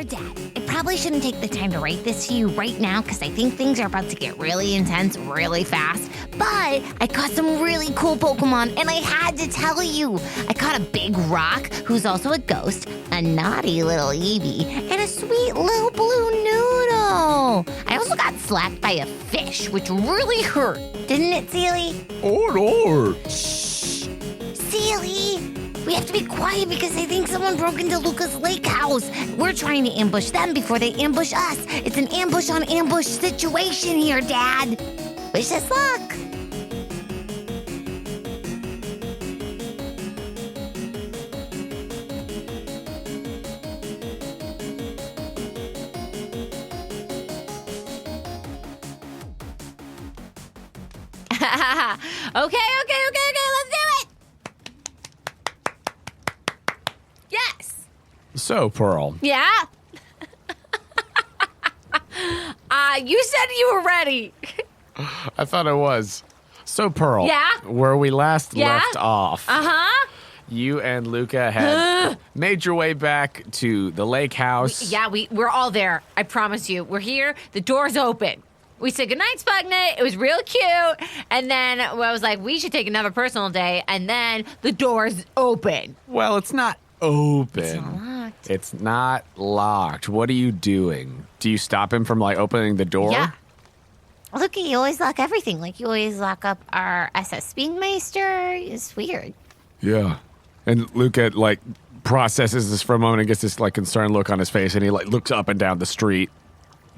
Dear Dad, I probably shouldn't take the time to write this to you right now because I think things are about to get really intense really fast. But I caught some really cool Pokemon and I had to tell you. I caught a big rock who's also a ghost, a naughty little Eevee, and a sweet little blue noodle. I also got slapped by a fish, which really hurt. Didn't it, Sealy? Oh, Lord. Shh. Sealy! We have to be quiet because I think someone broke into Luca's lake house. We're trying to ambush them before they ambush us. It's an ambush on ambush situation here, Dad. Wish us luck. Okay, let's do it. Yes. So, Pearl. Yeah? You said you were ready. I thought I was. So, Pearl. Yeah? Where we last left off. Uh-huh. You and Luca had made your way back to the lake house. We're all there. I promise you. We're here. The door's open. We said goodnight, Spudnik. It was real cute. And then I was like, we should take another personal day. And then the door's open. Well, it's not open. It's not locked. It's not locked. What are you doing? Do you stop him from, like, opening the door? Yeah. Look, you always lock everything. Like, you always lock up our SS Speedmeister. It's weird. Yeah. And Luca, like, processes this for a moment and gets this, like, concerned look on his face, and he, like, looks up and down the street.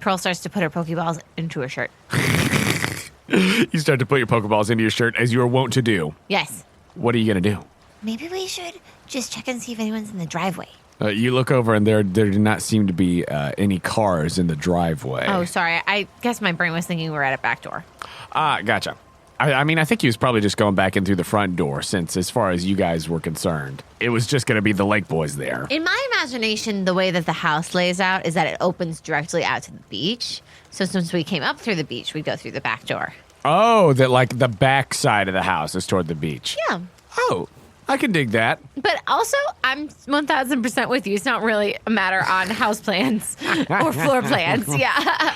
Pearl starts to put her Pokeballs into her shirt. You start to put your Pokeballs into your shirt, as you are wont to do. Yes. What are you going to do? Maybe we should just check and see if anyone's in the driveway. You look over, and there do not seem to be any cars in the driveway. Oh, sorry. I guess my brain was thinking we were at a back door. Gotcha. I mean, I think he was probably just going back in through the front door, since as far as you guys were concerned, it was just going to be the Lake Bois there. In my imagination, the way that the house lays out is that it opens directly out to the beach. So since we came up through the beach, we'd go through the back door. Oh, that like the back side of the house is toward the beach. Yeah. Oh, I can dig that. But also, I'm 1,000% with you. It's not really a matter on house plans or floor plans. Yeah.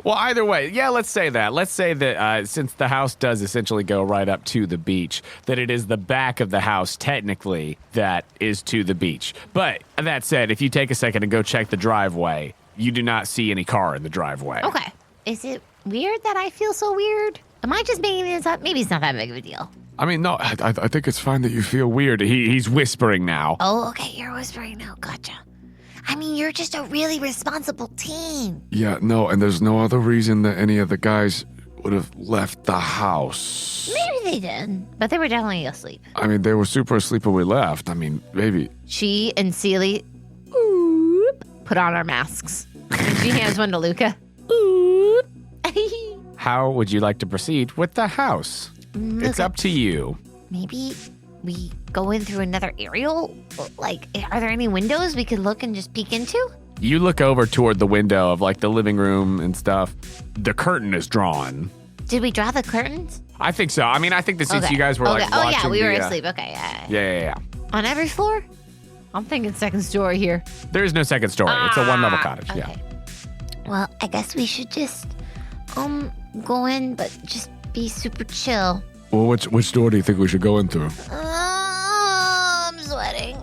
Well, either way, yeah, let's say that. Let's say that since the house does essentially go right up to the beach, that it is the back of the house, technically, that is to the beach. But that said, if you take a second and go check the driveway, you do not see any car in the driveway. Okay. Is it weird that I feel so weird? Am I just making this up? Maybe it's not that big of a deal. I mean, no, I think it's fine that you feel weird. He's whispering now. Oh, okay, you're whispering now. Gotcha. I mean, you're just a really responsible teen. Yeah, no, and there's no other reason that any of the guys would have left the house. Maybe they did, but they were definitely asleep. I mean, they were super asleep when we left. I mean, maybe. She and Sealy put on our masks. And she hands one to Luca. How would you like to proceed with the house? It's up to you. Maybe we go in through another aerial? Like, are there any windows we could look and just peek into? You look over toward the window of like the living room and stuff. The curtain is drawn. Did we draw the curtains? I think so. I mean, I think that since Okay. you guys were like Oh, yeah, watching we were the, asleep. Okay, yeah. Yeah. On every floor? I'm thinking second story here. There is no second story. It's a one-level cottage. Okay. Yeah. Well, I guess we should just, go in, but just be super chill. Well, which door do you think we should go in through? I'm sweating.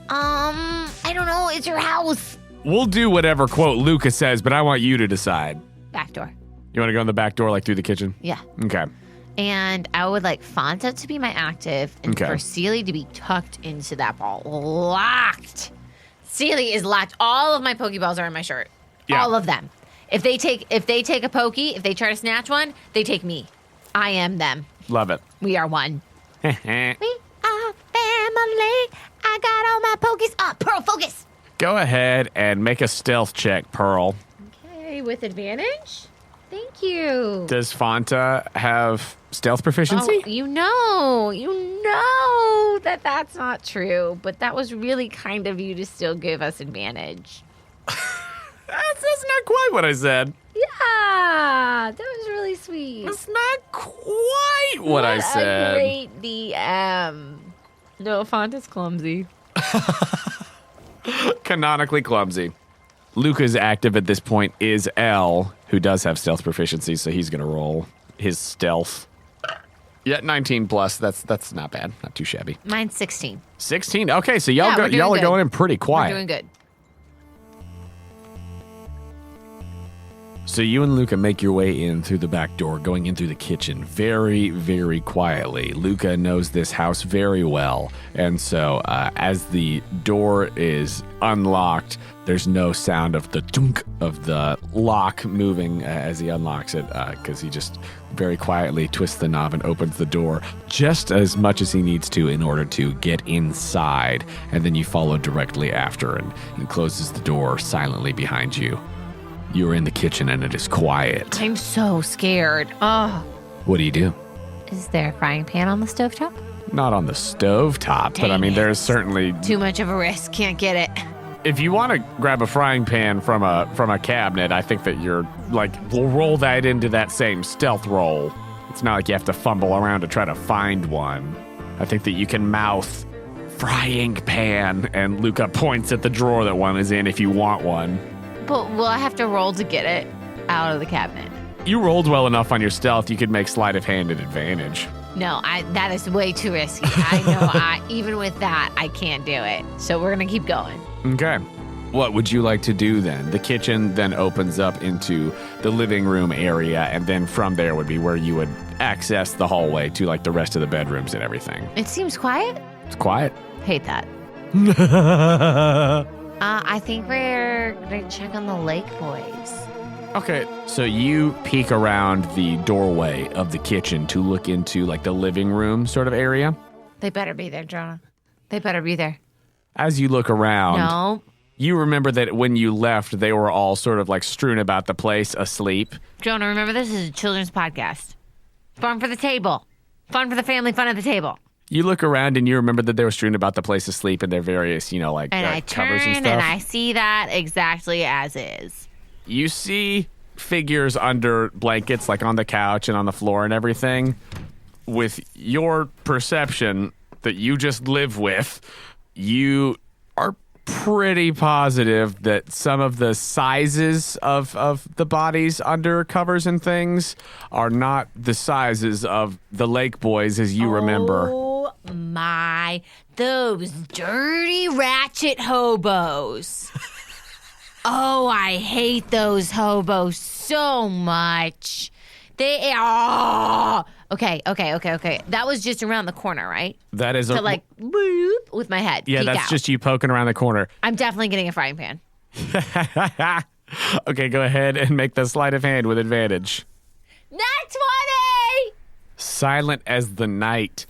I don't know. It's your house. We'll do whatever quote Luca says, but I want you to decide. Back door. You want to go in the back door, like through the kitchen? Yeah. Okay. And I would like Fanta to be my active and Okay. for Sealy to be tucked into that ball. Locked. Sealy is locked. All of my Pokeballs are in my shirt. Yeah. All of them. If they take a Pokey, if they try to snatch one, they take me. I am them. Love it. We are one. We are family. I got all my Pokies up. Pearl, focus. Go ahead and make a stealth check, Pearl. Okay, with advantage? Thank you. Does Fanta have stealth proficiency? Oh, you know that that's not true, but that was really kind of you to still give us advantage. That's not quite what I said. Yeah, that was really sweet. That's not quite what I said. A great DM. No, Fanta's clumsy. Canonically clumsy. Luca's active at this point is L, who does have stealth proficiency, so he's going to roll his stealth. Yeah, 19 plus. That's not bad. Not too shabby. Mine's 16. 16? Okay, so y'all Yeah, y'all are going in pretty quiet. We're doing good. So you and Luca make your way in through the back door, going in through the kitchen very, very quietly. Luca knows this house very well, and so as the door is unlocked, there's no sound of the dunk of the lock moving as he unlocks it, because he just very quietly twists the knob and opens the door just as much as he needs to in order to get inside, and then you follow directly after, and he closes the door silently behind you. You are in the kitchen and it is quiet. I'm so scared. Oh. What do you do? Is there a frying pan on the stovetop? Not on the stovetop, but I mean, there's certainly... Too much of a risk. Can't get it. If you want to grab a frying pan from a cabinet, I think that you're, we'll roll that into that same stealth roll. It's not like you have to fumble around to try to find one. I think that you can mouth frying pan, and Luca points at the drawer that one is in if you want one. But will I have to roll to get it out of the cabinet? You rolled well enough on your stealth, you could make sleight of hand at advantage. No, that is way too risky. I know, even with that, I can't do it. So we're going to keep going. Okay. What would you like to do then? The kitchen then opens up into the living room area, and then from there would be where you would access the hallway to the rest of the bedrooms and everything. It seems quiet. It's quiet. Hate that. I think we're going to check on the Lake Bois. Okay, so you peek around the doorway of the kitchen to look into the living room sort of area. They better be there, Jonah. They better be there. As you look around, No. you remember that when you left, they were all sort of strewn about the place asleep. Jonah, remember this is a children's podcast. Fun for the table. Fun for the family, fun at the table. You look around and you remember that they were strewn about the place asleep in their various, And I covers and turn stuff. and I see that exactly as is. You see figures under blankets, on the couch and on the floor and everything. With your perception that you just live with, you are pretty positive that some of the sizes of the bodies under covers and things are not the sizes of the Lake Bois as you remember. Oh my, those dirty ratchet hobos. Oh, I hate those hobos so much. They are. Okay. That was just around the corner, right? That is So boop, with my head. yeah, peek that's out. just you poking around the corner. I'm definitely getting a frying pan. Okay, go ahead and make the sleight of hand with advantage. Nat 20! Silent as the night.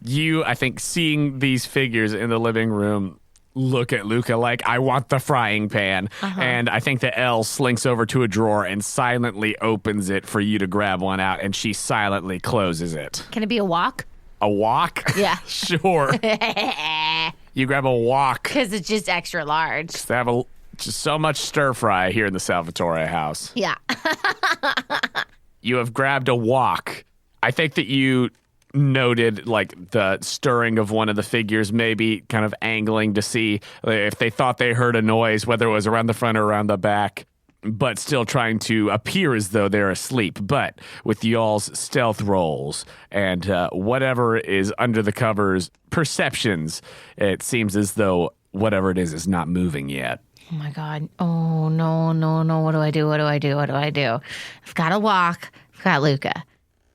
You, I think, seeing these figures in the living room, look at Luca I want the frying pan. And I think that Elle slinks over to a drawer and silently opens it for you to grab one out, and she silently closes it. Can it be a wok? A wok? Yeah. Sure. You grab a wok. Because it's just extra large. They have just so much stir fry here in the Salvatore house. Yeah. You have grabbed a wok. I think that you noted the stirring of one of the figures, maybe kind of angling to see if they thought they heard a noise, whether it was around the front or around the back, but still trying to appear as though they're asleep. But with y'all's stealth rolls and whatever is under the covers perceptions, it seems as though whatever it is not moving yet. Oh my God. Oh, no. What do I do? I've got to walk. I've got Luca.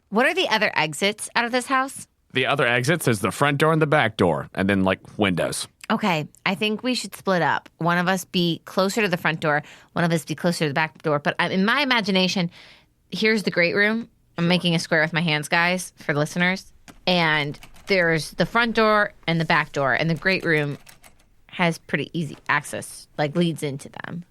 What are the other exits out of this house? The other exits is the front door and the back door, and then windows. Okay, I think we should split up. One of us be closer to the front door, one of us be closer to the back door. But in my imagination, here's the great room. I'm making a square with my hands, guys, for listeners. And there's the front door and the back door, and the great room has pretty easy access, leads into them.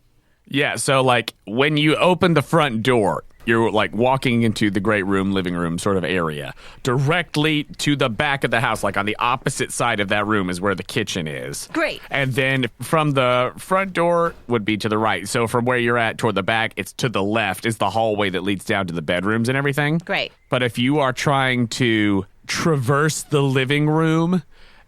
Yeah, so when you open the front door, you're walking into the great room, living room sort of area. Directly to the back of the house, on the opposite side of that room is where the kitchen is. Great. And then from the front door would be to the right. So from where you're at toward the back, it's to the left is the hallway that leads down to the bedrooms and everything. Great. But if you are trying to traverse the living room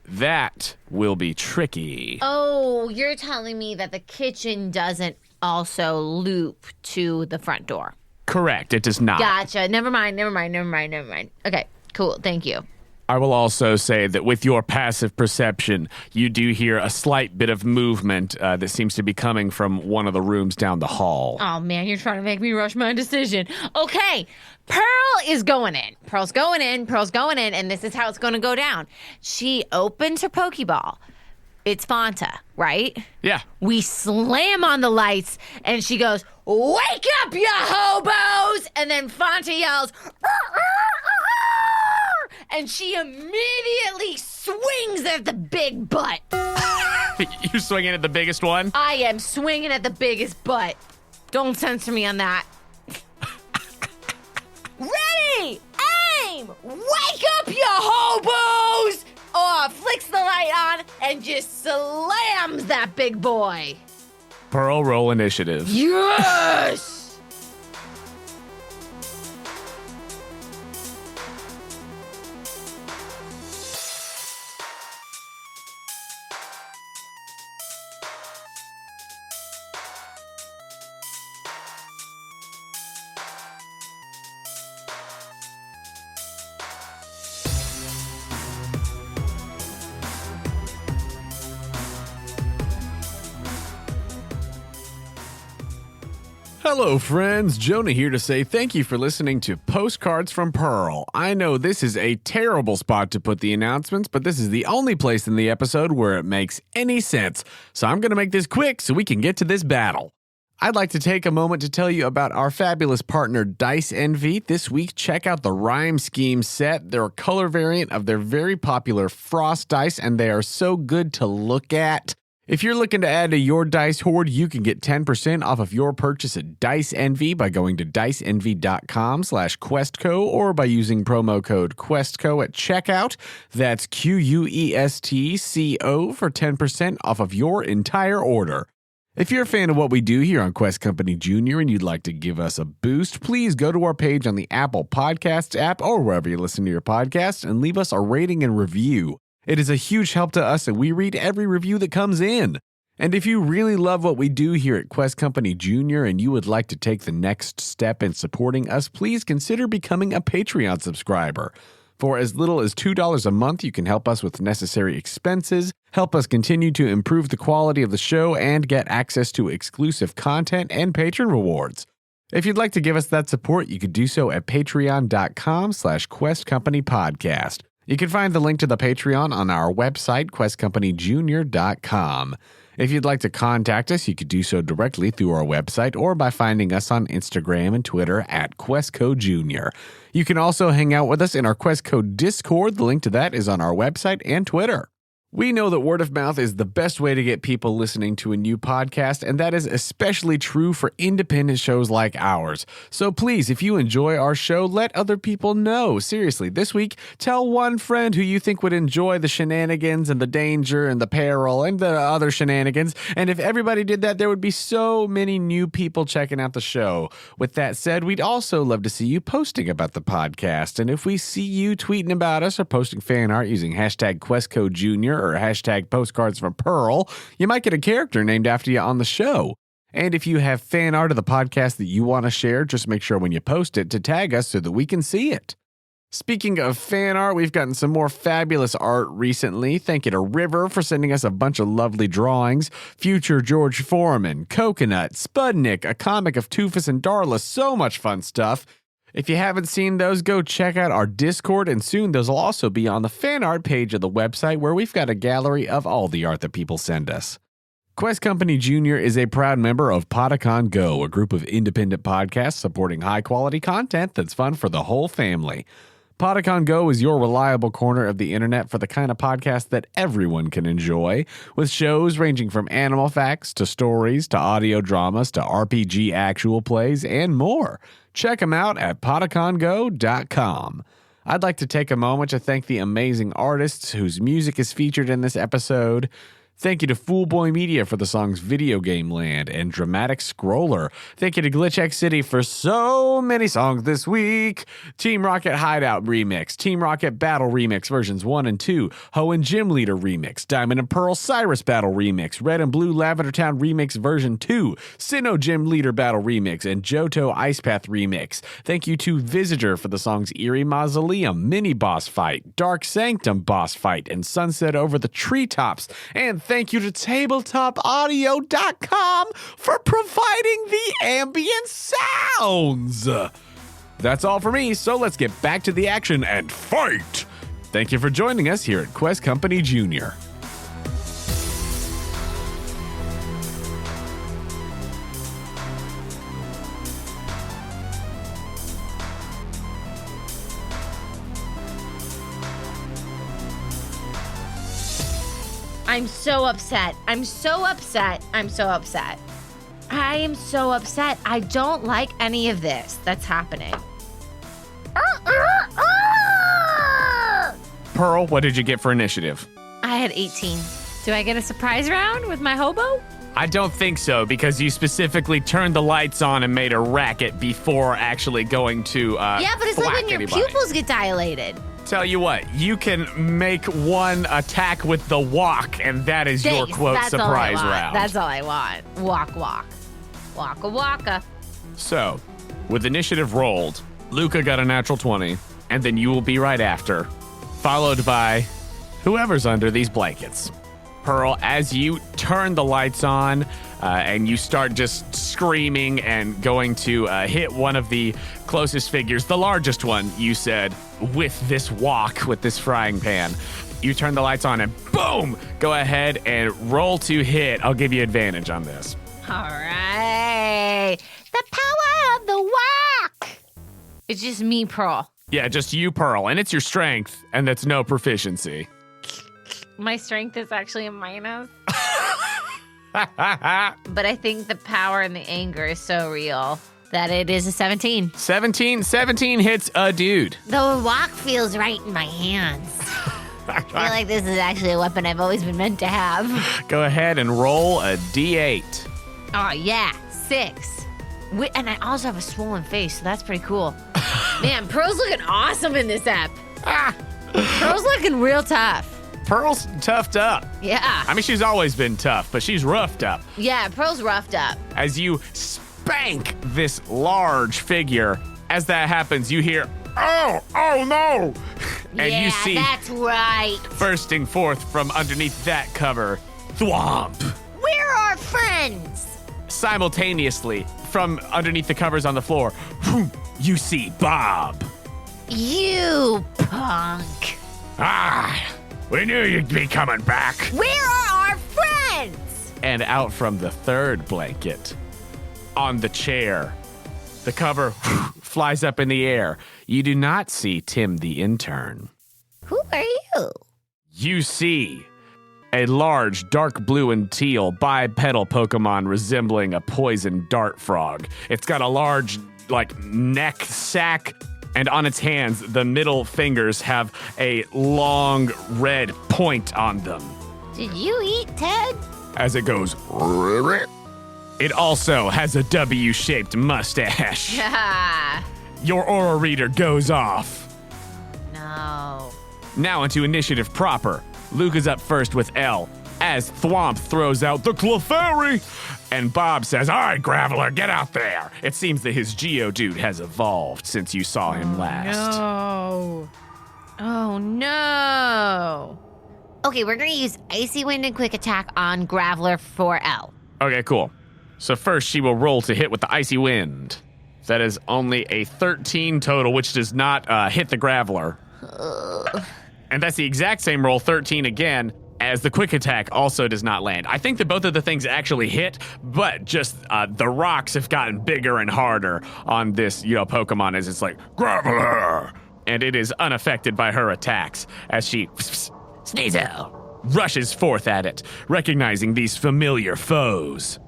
That will be tricky. Oh, you're telling me that the kitchen doesn't also loop to the front door. Correct, it does not. Gotcha. Never mind. Okay, cool. Thank you. I will also say that with your passive perception, you do hear a slight bit of movement that seems to be coming from one of the rooms down the hall. Oh, man, you're trying to make me rush my decision. Okay, Pearl is going in. Pearl's going in, and this is how it's going to go down. She opens her Pokeball. It's Fanta, right? Yeah. We slam on the lights, and she goes, "Wake up, you hobos!" And then Fanta yells, "Arr, arr, arr!" And she immediately swings at the big butt. You're swinging at the biggest one? I am swinging at the biggest butt. Don't censor me on that. Ready, aim, wake up, you hobos! Oh, flicks the light on and just slams that big boy. Pearl, roll initiative. Yes! Hello, friends. Jonah here to say thank you for listening to Postcards from Pearl. I know this is a terrible spot to put the announcements, but this is the only place in the episode where it makes any sense. So I'm going to make this quick so we can get to this battle. I'd like to take a moment to tell you about our fabulous partner, Dice Envy. This week, check out the Rhyme Scheme set. They're a color variant of their very popular Frost dice, and they are so good to look at. If you're looking to add to your dice hoard, you can get 10% off of your purchase at Dice Envy by going to diceenvy.com/questco or by using promo code QuestCo at checkout. That's QUESTCO for 10% off of your entire order. If you're a fan of what we do here on Quest Company Jr. and you'd like to give us a boost, please go to our page on the Apple Podcasts app or wherever you listen to your podcasts and leave us a rating and review. It is a huge help to us, and we read every review that comes in. And if you really love what we do here at Quest Company Jr. and you would like to take the next step in supporting us, please consider becoming a Patreon subscriber. For as little as $2 a month, you can help us with necessary expenses, help us continue to improve the quality of the show, and get access to exclusive content and patron rewards. If you'd like to give us that support, you could do so at patreon.com/questcompanypodcast. You can find the link to the Patreon on our website, questcompanyjr.com. If you'd like to contact us, you could do so directly through our website or by finding us on Instagram and Twitter at QuestCoJr. You can also hang out with us in our QuestCo Discord. The link to that is on our website and Twitter. We know that word of mouth is the best way to get people listening to a new podcast, and that is especially true for independent shows like ours. So please, if you enjoy our show, let other people know. Seriously, this week, tell one friend who you think would enjoy the shenanigans and the danger and the peril and the other shenanigans. And if everybody did that, there would be so many new people checking out the show. With that said, we'd also love to see you posting about the podcast. And if we see you tweeting about us or posting fan art using hashtag QuestCoJr or hashtag Postcards from Pearl, you might get a character named after you on the show. And if you have fan art of the podcast that you want to share, just make sure when you post it to tag us so that we can see it. Speaking of fan art, we've gotten some more fabulous art recently. Thank you to River for sending us a bunch of lovely drawings. Future George Foreman, Coconut, Spudnik, a comic of Toofus and Darla, so much fun stuff. If you haven't seen those, go check out our Discord, and soon those will also be on the fan art page of the website where we've got a gallery of all the art that people send us. Quest Company Jr. is a proud member of Pokémon Go, a group of independent podcasts supporting high-quality content that's fun for the whole family. Pokémon Go is your reliable corner of the internet for the kind of podcast that everyone can enjoy, with shows ranging from animal facts to stories to audio dramas to RPG actual plays and more. Check them out at PokémonGo.com. I'd like to take a moment to thank the amazing artists whose music is featured in this episode. Thank you to FoolBoyMedia for the songs Video Game Land and Dramatic Scroller. Thank you to GlitchxCity for so many songs this week. Team Rocket Hideout Remix, Team Rocket Battle Remix versions 1 and 2, Hoenn Gym Leader Remix, Diamond and Pearl Cyrus Battle Remix, Red and Blue Lavender Town Remix version 2, Sinnoh Gym Leader Battle Remix, and Johto Ice Path Remix. Thank you to Visager for the songs Eerie Mausoleum, Miniboss Fight, Dark Sanctum Boss Fight, and Sunset Over the Treetops. And thank you to TabletopAudio.com for providing the ambient sounds. That's all for me, so let's get back to the action and fight! Thank you for joining us here at Quest Company Jr. I'm so upset. I'm so upset. I'm so upset. I am so upset. I don't like any of this that's happening. Pearl, what did you get for initiative? I had 18. Do I get a surprise round with my hobo? I don't think so, because you specifically turned the lights on and made a racket before actually going to Yeah, but it's like when your pupils get dilated. Tell you what, you can make one attack with the walk, and that is your quote That's surprise all I want. round. That's all I want. Walk, walk. Waka, waka. So, with initiative rolled, Luca got a natural 20, and then you will be right after, followed by whoever's under these blankets. Pearl, as you turn the lights on and you start just screaming and going to hit one of the closest figures, the largest one, you said, with this wok, with this frying pan. You turn the lights on and boom! Go ahead and roll to hit. I'll give you advantage on this. All right. The power of the wok. It's just me, Pearl. Yeah, just you, Pearl, and it's your strength, and that's no proficiency. My strength is actually a minus. But I think the power and the anger is so real that it is a 17. 17 hits a dude. The wok feels right in my hands. I feel like this is actually a weapon I've always been meant to have. Go ahead and roll a d8. Oh, yeah. 6. And I also have a swollen face, so that's pretty cool. Man, Pearl's looking awesome in this app. Pearl's looking real tough. Pearl's toughed up. Yeah. I mean, she's always been tough, but she's roughed up. Yeah, Pearl's roughed up. As you spank this large figure, as that happens, you hear, oh no! And yeah, you see, that's right. bursting forth from underneath that cover, Thwomp. We're our friends. Simultaneously, from underneath the covers on the floor, you see Bob. You punk. We knew you'd be coming back. Where are our friends? And out from the third blanket, on the chair, the cover flies up in the air. You do not see Tim the intern. Who are you? You see a large dark blue and teal bipedal Pokemon resembling a poison dart frog. It's got a large, neck sack, and on its hands, the middle fingers have a long red point on them. Did you eat Ted? As it goes, it also has a W-shaped mustache. Your aura reader goes off. No. Now into initiative proper. Luca's up first with L, as Thwomp throws out the Clefairy, and Bob says, all right, Graveler, get out there. It seems that his Geodude has evolved since you saw him last. No. Oh, no. Okay, we're going to use Icy Wind and Quick Attack on Graveler for L. Okay, cool. So first she will roll to hit with the Icy Wind. That is only a 13 total, which does not hit the Graveler. And that's the exact same roll, 13 again, as the Quick Attack also does not land. I think that both of the things actually hit, but just the rocks have gotten bigger and harder on this, Pokemon, as it's like, Graveler! And it is unaffected by her attacks, as she rushes forth at it, recognizing these familiar foes.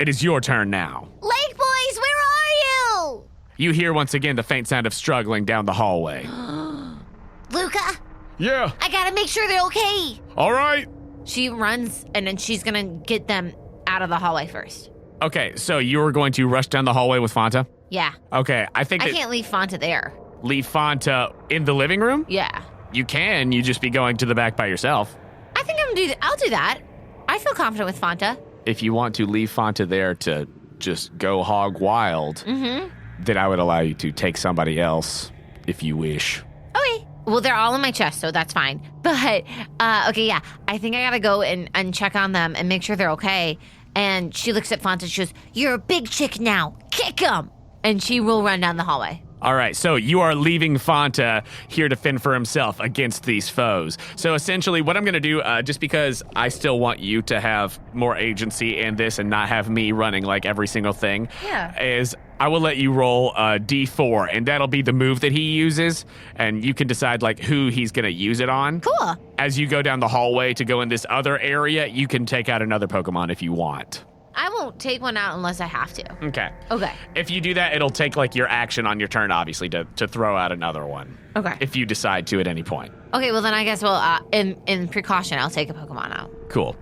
It is your turn now. Lake Boys, where are you? You hear once again the faint sound of struggling down the hallway. Luca, Yeah, I gotta make sure they're okay. all right. She runs, and then she's gonna get them out of the hallway first. Okay, so you were going to rush down the hallway with Fanta? Yeah. Okay, I think I that can't leave Fanta there. leave Fanta in the living room? Yeah. You can, you just be going to the back by yourself. I think I'll do that. I feel confident with Fanta. If you want to leave Fanta there to just go hog wild, then I would allow you to take somebody else if you wish. Okay. Well, they're all in my chest, so that's fine. But, okay, yeah. I think I gotta go and check on them and make sure they're okay. And she looks at Fanta and she goes, "You're a big chick now. Kick him!" And she will run down the hallway. All right, so you are leaving Fanta here to fend for himself against these foes. So essentially, what I'm going to do, just because I still want you to have more agency in this and not have me running like every single thing, is I will let you roll a D4, and that'll be the move that he uses, and you can decide like who he's going to use it on. Cool. As you go down the hallway to go in this other area, you can take out another Pokemon if you want. I won't take one out unless I have to. Okay. Okay. If you do that, it'll take like your action on your turn, obviously, to throw out another one. Okay. If you decide to at any point. Okay, well then I guess in precaution, I'll take a Pokemon out. Cool.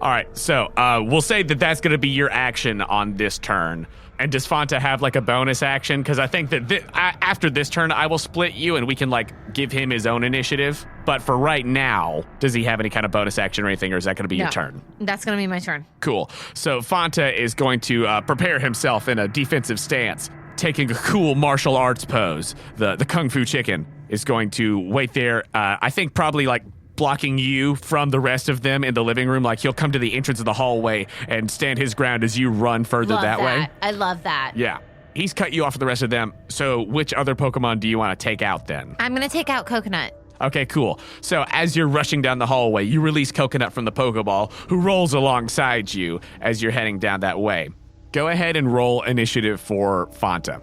All right, so we'll say that that's going to be your action on this turn. And does Fanta have like a bonus action? Because I think that after this turn, I will split you and we can like give him his own initiative. But for right now, does he have any kind of bonus action or anything, or is that going to be your turn? That's going to be my turn. Cool. So Fanta is going to prepare himself in a defensive stance, taking a cool martial arts pose. The Kung Fu Chicken is going to wait there, I think probably like blocking you from the rest of them in the living room. Like he'll come to the entrance of the hallway and stand his ground as you run further that way. I love that. Yeah. He's cut you off from the rest of them. So which other Pokemon do you want to take out then? I'm going to take out Coconut. Okay, cool. So as you're rushing down the hallway, you release Coconut from the Pokeball, who rolls alongside you as you're heading down that way. Go ahead and roll initiative for Fanta.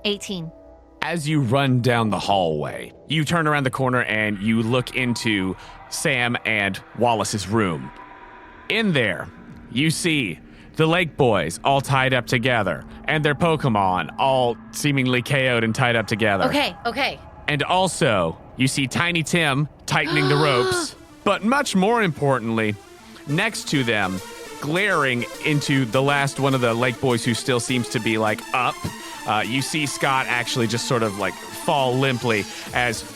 18. As you run down the hallway, you turn around the corner and you look into Sam and Wallace's room. In there, you see the Lake Bois all tied up together, and their Pokemon all seemingly KO'd and tied up together. Okay. And also, you see Tiny Tim tightening the ropes. But much more importantly, next to them, glaring into the last one of the Lake Bois who still seems to be like up, you see Scott actually just sort of like fall limply as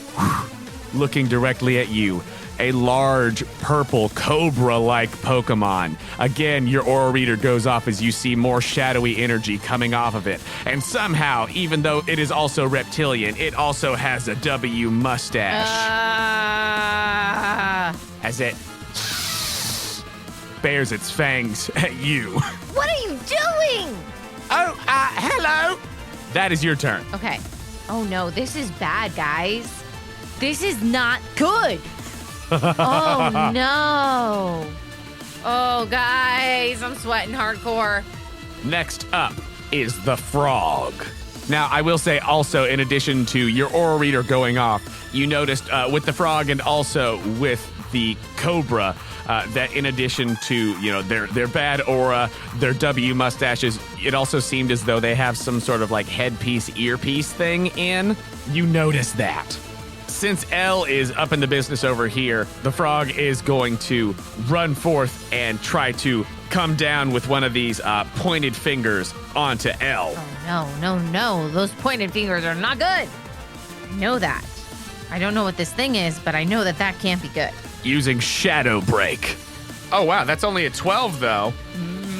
looking directly at you, a large purple cobra-like Pokemon. Again, your aura reader goes off as you see more shadowy energy coming off of it. And somehow, even though it is also reptilian, it also has a W mustache. As it bares its fangs at you. What are you doing? Oh, hello. That is your turn. Okay. Oh no, this is bad, guys. This is not good. Oh no. Oh, guys, I'm sweating hardcore. Next up is the frog. Now, I will say also, in addition to your aura reader going off, you noticed with the frog and also with the cobra that in addition to, their bad aura, their W mustaches, it also seemed as though they have some sort of like headpiece, earpiece thing in. You notice that. Since L is up in the business over here, the frog is going to run forth and try to come down with one of these pointed fingers onto L. Oh, no. Those pointed fingers are not good. I know that. I don't know what this thing is, but I know that can't be good. Using Shadow Break. Oh, wow, that's only a 12, though.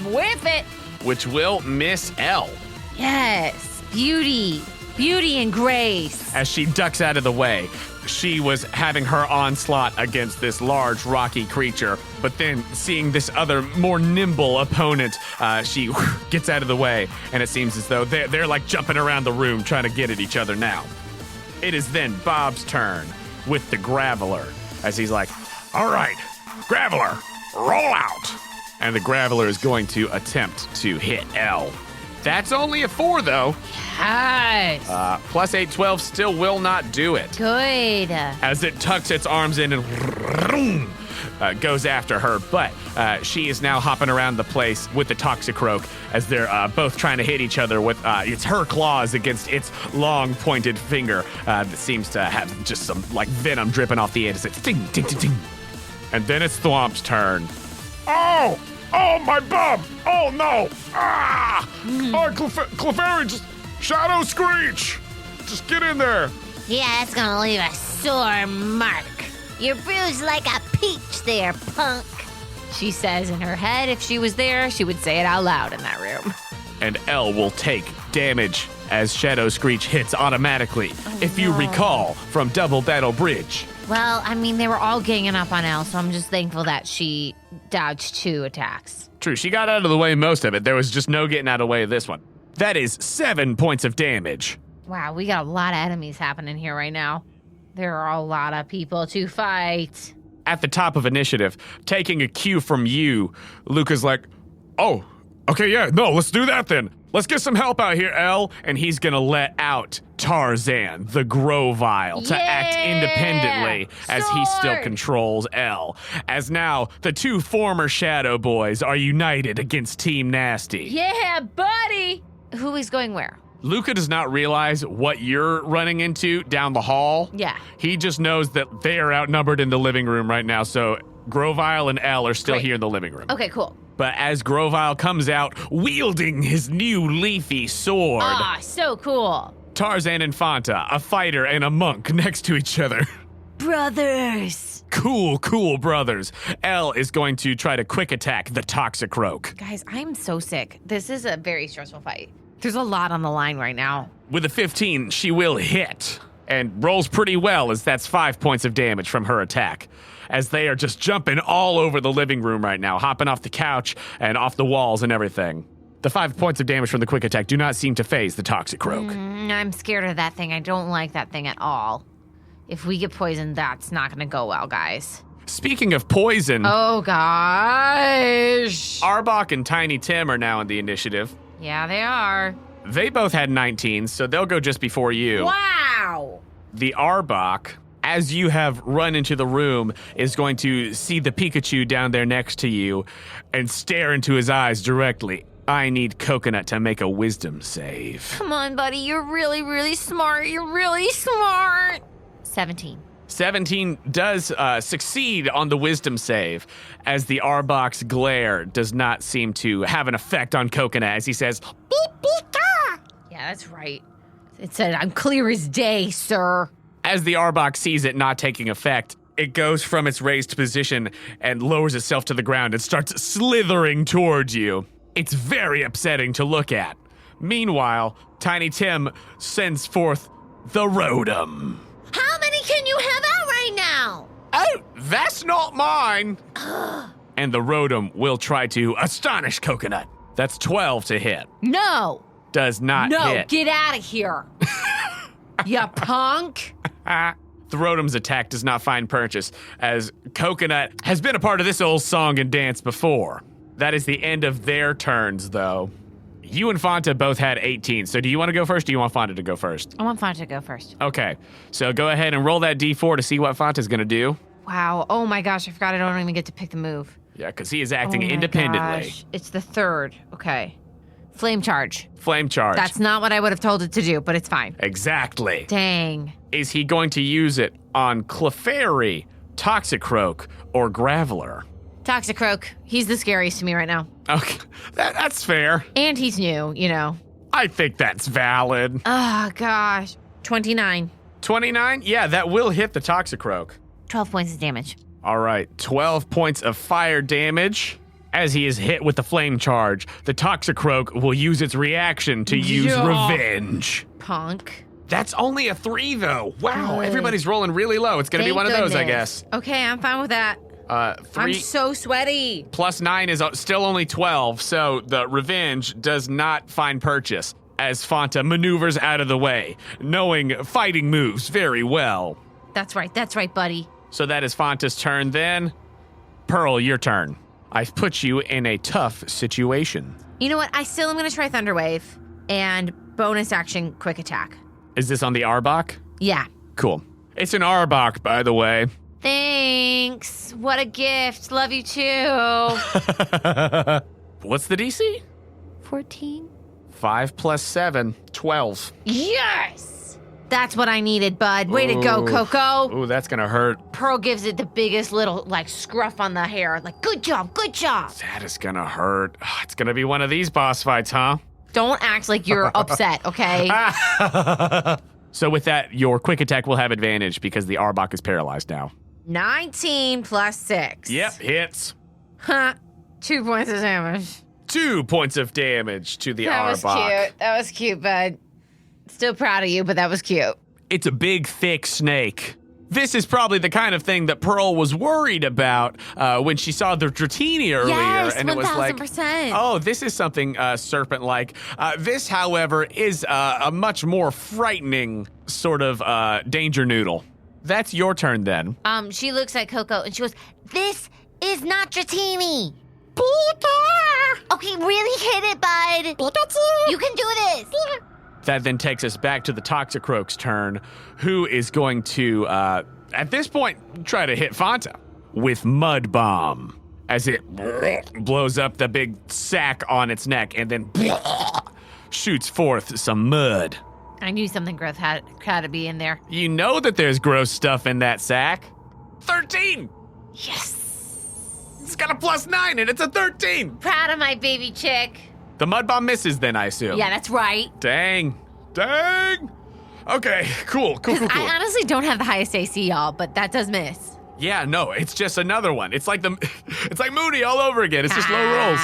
Whip it. Which will miss L. Yes. Beauty and grace. As she ducks out of the way, she was having her onslaught against this large, rocky creature, but then seeing this other, more nimble opponent, she gets out of the way, and it seems as though they're like jumping around the room trying to get at each other now. It is then Bob's turn with the Graveler, as he's like, all right, Graveler, roll out. And the Graveler is going to attempt to hit L. That's only a 4, though. Yes. Plus 8, 12 still will not do it. Good. As it tucks its arms in and goes after her. But she is now hopping around the place with the Toxicroak as they're both trying to hit each other with it's her claws against its long pointed finger that seems to have just some like venom dripping off the end as it ting, ting, ting, ting. And then it's Thwomp's turn. Oh! Oh, my bum! Oh, no! Ah! Oh, Clefairy, just Shadow Screech! Just get in there! Yeah, that's gonna leave a sore mark. You're bruised like a peach there, punk. She says in her head, if she was there, she would say it out loud in that room. And L will take damage as Shadow Screech hits automatically, if you recall from Double Battle Bridge. Well, I mean, they were all ganging up on Elle, so I'm just thankful that she dodged 2 attacks. True, she got out of the way most of it. There was just no getting out of the way of this one. That is 7 points of damage. Wow, we got a lot of enemies happening here right now. There are a lot of people to fight. At the top of initiative, taking a cue from you, Luca's like, oh, okay, yeah, no, let's do that then. Let's get some help out here, Elle. And he's gonna let out Tarzan, the Grovile, to act independently as he still controls Elle. As now, the 2 former Shadow Boys are united against Team Nasty. Yeah, buddy! Who is going where? Luca does not realize what you're running into down the hall. Yeah. He just knows that they are outnumbered in the living room right now, so Grovile and Elle are still here in the living room. Okay, cool. But as Grovile comes out, wielding his new leafy sword, Ah, so cool. Tarzan and Fanta, a fighter and a monk next to each other. Brothers. Cool brothers. Elle is going to try to quick attack the Toxicroak. Guys, I'm so sick. This is a very stressful fight. There's a lot on the line right now. With a 15, she will hit, and rolls pretty well as that's 5 points of damage from her attack. As they are just jumping all over the living room right now, hopping off the couch and off the walls and everything. The 5 points of damage from the quick attack do not seem to phase the Toxicroak. I'm scared of that thing. I don't like that thing at all. If we get poisoned, that's not going to go well, guys. Speaking of poison, Oh, gosh. Arbok and Tiny Tim are now in the initiative. Yeah, they are. They both had 19, so they'll go just before you. Wow. The Arbok, as you have run into the room, is going to see the Pikachu down there next to you and stare into his eyes directly. I need Coconut to make a wisdom save. Come on, buddy. You're really, really smart. You're really smart. 17. 17 does succeed on the wisdom save, as the Arbok's glare does not seem to have an effect on Coconut as he says, beep, beep, ah. Yeah, that's right. It said, I'm clear as day, sir. As the Arbok sees it not taking effect, it goes from its raised position and lowers itself to the ground and starts slithering towards you. It's very upsetting to look at. Meanwhile, Tiny Tim sends forth the Rotom. How many can you have out right now? Oh, that's not mine. And the Rotom will try to astonish Coconut. That's 12 to hit. No. Does not hit. Get out of here. Ya punk. The Rotom's attack does not find purchase, as Coconut has been a part of this old song and dance before. That is the end of their turns, though. You and Fanta both had 18, so do you want to go first, or do you want Fanta to go first? I want Fanta to go first. Okay, so go ahead and roll that D4 to see what Fanta's going to do. Wow. Oh my gosh, I forgot I don't even get to pick the move. Yeah, because he is acting Oh my independently. gosh. It's the 3rd. Okay. Flame charge. Flame charge. That's not what I would have told it to do, but it's fine. Exactly. Dang. Is he going to use it on Clefairy, Toxicroak, or Graveler? Toxicroak. He's the scariest to me right now. Okay, that's fair. And he's new, you know. I think that's valid. Oh gosh. 29. 29? Yeah, that will hit the Toxicroak. 12 points of damage. All right, 12 points of fire damage. As he is hit with the flame charge, the Toxicroak will use its reaction to use revenge. Punk. That's only a 3, though. Wow, Good. Everybody's rolling really low. It's going to be one of those, I guess. Okay, I'm fine with that. 3 I'm so sweaty. plus 9 is still only 12, so the revenge does not find purchase as Fanta maneuvers out of the way, knowing fighting moves very well. That's right, buddy. So that is Fanta's turn then. Pearl, your turn. I've put you in a tough situation. You know what? I still am going to try Thunder Wave and bonus action quick attack. Is this on the Arbok? Yeah. Cool. It's an Arbok, by the way. Thanks. What a gift. Love you too. What's the DC? 14. 5 plus 7, 12. Yes. That's what I needed, bud. Way to go, Ooh. Coco. Ooh, that's gonna hurt. Pearl gives it the biggest little, like, scruff on the hair. Like, good job, good job. That is gonna hurt. It's gonna be one of these boss fights, huh? Don't act like you're upset, okay? So with that, your quick attack will have advantage because the Arbok is paralyzed now. 19 plus 6. Yep, hits. Huh. 2 points of damage. 2 points of damage to the That was Arbok. cute. That was cute, bud. Still proud of you, but that was cute. It's a big, thick snake. This is probably the kind of thing that Pearl was worried about when she saw the Dratini earlier. Yes, and it was like, 1000%. oh, this is something serpent-like. This, however, is a much more frightening sort of danger noodle. That's your turn then. She looks at Coco and she goes, This is not Dratini. Okay, really hit it, bud. You can do this. That then takes us back to the Toxicroak's turn, who is going to, at this point, try to hit Fanta with Mud Bomb as it blows up the big sack on its neck and then shoots forth some mud. I knew something gross had to be in there. You know that there's gross stuff in that sack. 13! Yes. It's got a +9 and it's a 13! Proud of my baby chick. The Mud Bomb misses then, I assume. Yeah, that's right. Dang. Okay, cool. I honestly don't have the highest AC, y'all, but that does miss. Yeah, no, it's just another one. It's like Moody all over again. It's just low rolls.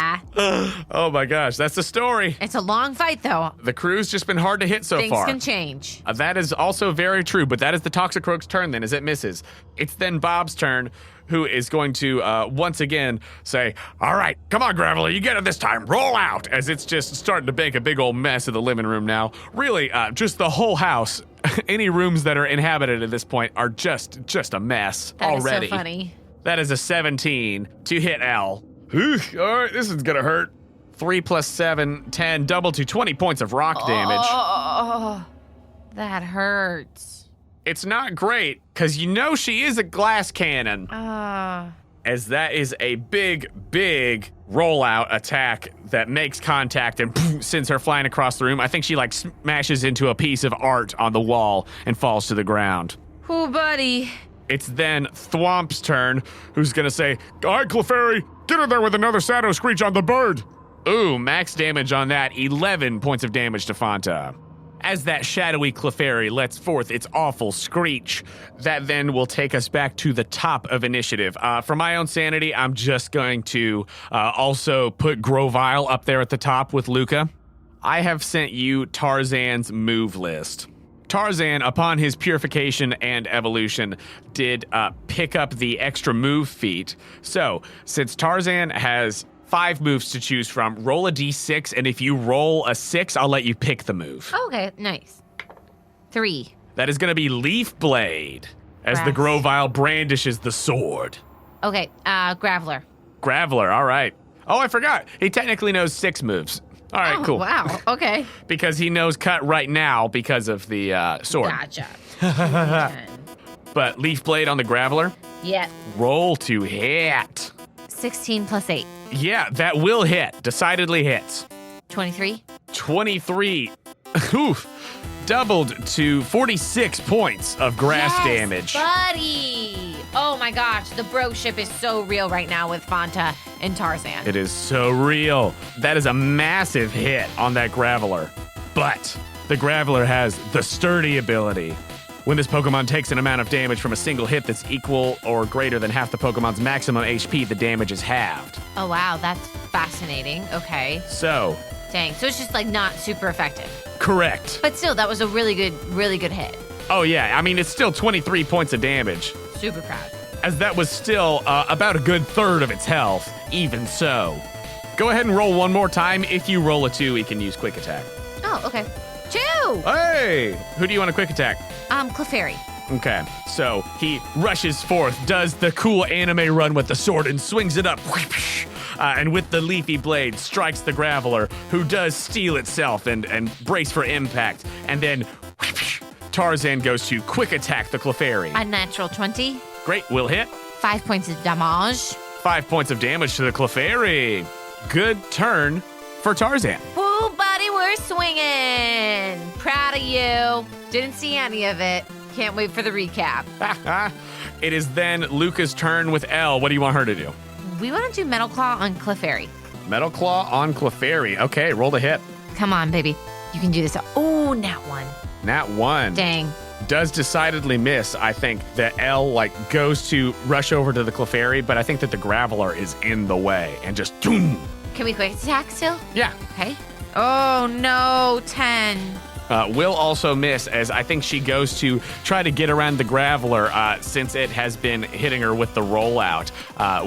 Oh my gosh, that's the story. It's a long fight, though. The crew's just been hard to hit so Things far. can change. That is also very true, but that is the Toxicroak's turn then, as it misses. It's then Bob's turn, who is going to once again say, all right, come on, Graveler, you get it this time. Roll out, as it's just starting to make a big old mess of the living room now. Really, just the whole house. Any rooms that are inhabited at this point are just a mess already. That is so funny. That is a 17 to hit L. All right, this is gonna hurt. 3 + 7, 10, double to 20 points of rock damage. Oh, that hurts. It's not great, because you know she is a glass cannon. As that is a big rollout attack that makes contact and sends her flying across the room. I think she like smashes into a piece of art on the wall and falls to the ground. Oh, buddy. It's then Thwomp's turn, who's gonna say, All right, Clefairy, get her there with another Shadow Screech on the bird. ooh, max damage on that, 11 points of damage to Fanta. As that shadowy Clefairy lets forth its awful screech, that then will take us back to the top of initiative. For my own sanity, I'm just going to also put Grovile up there at the top with Luca. I have sent you Tarzan's move list. Tarzan, upon his purification and evolution, did pick up the extra move feat. So, since Tarzan has 5 moves to choose from, roll a d6, and if you roll a 6, I'll let you pick the move. Okay, nice. 3. That is going to be Leaf Blade, as the Grass. Grovile brandishes the sword. Okay, Graveler. Graveler, all right. Oh, I forgot. He technically knows 6 moves. All right, cool. Wow, okay. Because he knows cut right now because of the sword. Gotcha. But Leaf Blade on the Graveler, Yep. roll to hit. 16 plus 8. Yeah, that will hit. Decidedly hits. 23. 23. Oof. Doubled to 46 points of grass damage. Buddy! Oh my gosh, the bro ship is so real right now with Fanta and Tarzan. It is so real. That is a massive hit on that Graveler. But the Graveler has the sturdy ability. When this Pokemon takes an amount of damage from a single hit that's equal or greater than half the Pokemon's maximum HP, the damage is halved. Oh wow, that's fascinating. Okay. So, Dang. So it's just like not super effective. correct. But still, that was a really good hit. Oh yeah, I mean, it's still 23 points of damage, Super proud. as that was still about a good third of its health, even so. Go ahead and roll one more time. If you roll a 2, he can use Quick Attack. Oh, okay. 2! Hey! Who do you want to Quick Attack? Clefairy. Okay, so he rushes forth, does the cool anime run with the sword, and swings it up. And with the leafy blade, strikes the Graveler, who does steel itself and brace for impact. And then Tarzan goes to Quick Attack the Clefairy. A natural 20. Great, will hit. 5 points of damage. 5 points of damage to the Clefairy. Good turn for Tarzan. Woo, buddy, we're swinging. Proud of of you. Didn't see any of it. Can't wait for the recap. It is then Luca's turn with Elle. What do you want her to do? We want to do Metal Claw on Clefairy. Metal Claw on Clefairy. Okay, roll the hit. Come on, baby. You can do this. Oh, nat 1. Nat 1. Dang. Does decidedly miss. I think that Elle goes to rush over to the Clefairy, but I think that the Graveler is in the way and just doom. Can we quick attack still? Yeah. Okay. Oh, no. 10. Will also miss, as I think she goes to try to get around the Graveler since it has been hitting her with the rollout,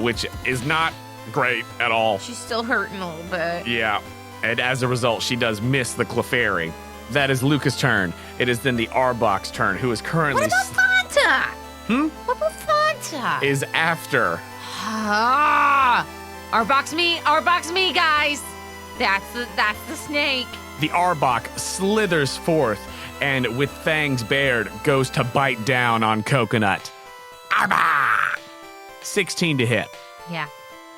which is not great at all. She's still hurting a little bit. Yeah, and as a result, she does miss the Clefairy. That is Luca's turn. It is then the Arbok's turn, who is currently... What about Fanta? What about Fanta? is after. Ah! Arbok's me, guys. That's the snake. The Arbok slithers forth and with fangs bared goes to bite down on Coconut. Arbok! 16 to hit. Yeah.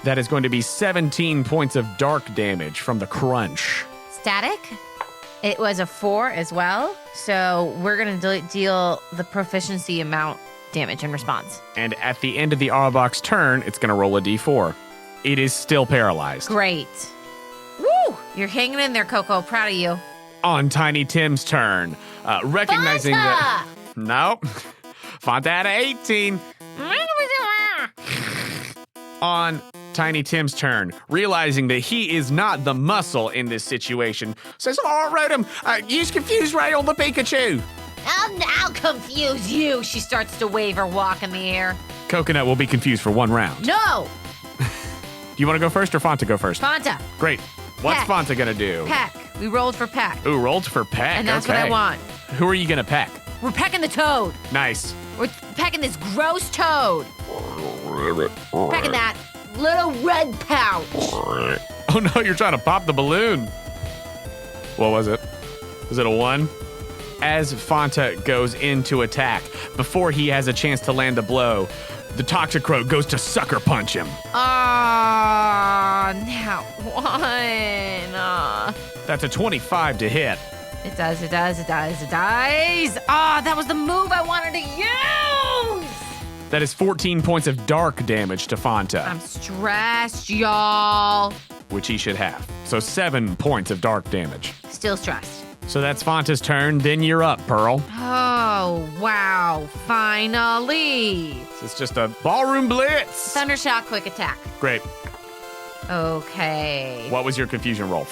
That is going to be 17 points of dark damage from the crunch. Static. It was a 4 as well. So we're going to deal the proficiency amount damage in response. And at the end of the Arbok's turn, it's going to roll a d4. It is still paralyzed. Great. Woo! You're hanging in there, Coco. Proud of you. On Tiny Tim's turn, recognizing that... Nope. Fanta had an 18. On Tiny Tim's turn, realizing that he is not the muscle in this situation, says, "Oh, Rotom, you's confused Ray on the Pikachu." I'll confuse you. She starts to wave her walk in the air. Coconut will be confused for one round. No! Do you want to go first or Fanta go first? Fanta. Great. What's Peck. Fanta going to do? Peck. We rolled for Peck. Ooh, rolled for Peck. And that's okay. what I want. Who are you going to peck? We're pecking the toad. Nice. We're pecking this gross toad. Pecking that little red pouch. Oh no, you're trying to pop the balloon. What was it? Was it a 1? As Fanta goes into attack, before he has a chance to land a blow, the Toxicroak goes to sucker punch him. Now 1. That's a 25 to hit. It does. That was the move I wanted to use. That is 14 points of dark damage to Fanta, I'm stressed, y'all. which he should have. So 7 points of dark damage. Still stressed. So that's Fanta's turn. Then you're up, Pearl. Oh, wow. Finally. This is just a ballroom blitz. Thundershock, quick attack. Great. Okay. What was your confusion roll?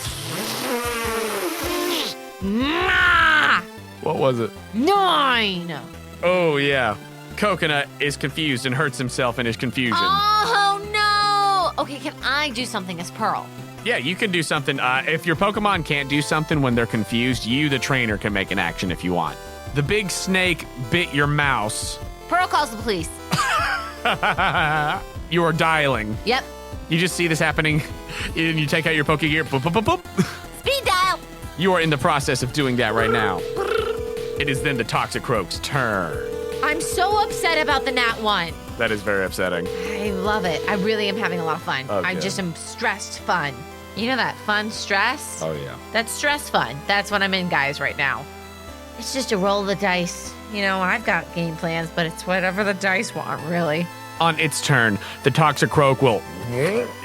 Mwah! What was it? 9. Oh, yeah. Coconut is confused and hurts himself in his confusion. Oh, no. Okay, can I do something as Pearl? Yeah, you can do something. If your Pokemon can't do something when they're confused, you, the trainer, can make an action if you want. The big snake bit your mouse. Pearl calls the police. You are dialing. Yep. You just see this happening, and you take out your Pokegear. Boop, boop, boop, boop. Speed dial. You are in the process of doing that right now. It is then the Toxicroak's turn. I'm so upset about the Nat 1. That is very upsetting. I love it. I really am having a lot of fun. Okay. I just am stressed fun. You know that fun stress? Oh, yeah. That's stress fun. That's what I'm in, guys, right now. It's just a roll of the dice. You know, I've got game plans, but it's whatever the dice want, really. On its turn, the Toxicroak will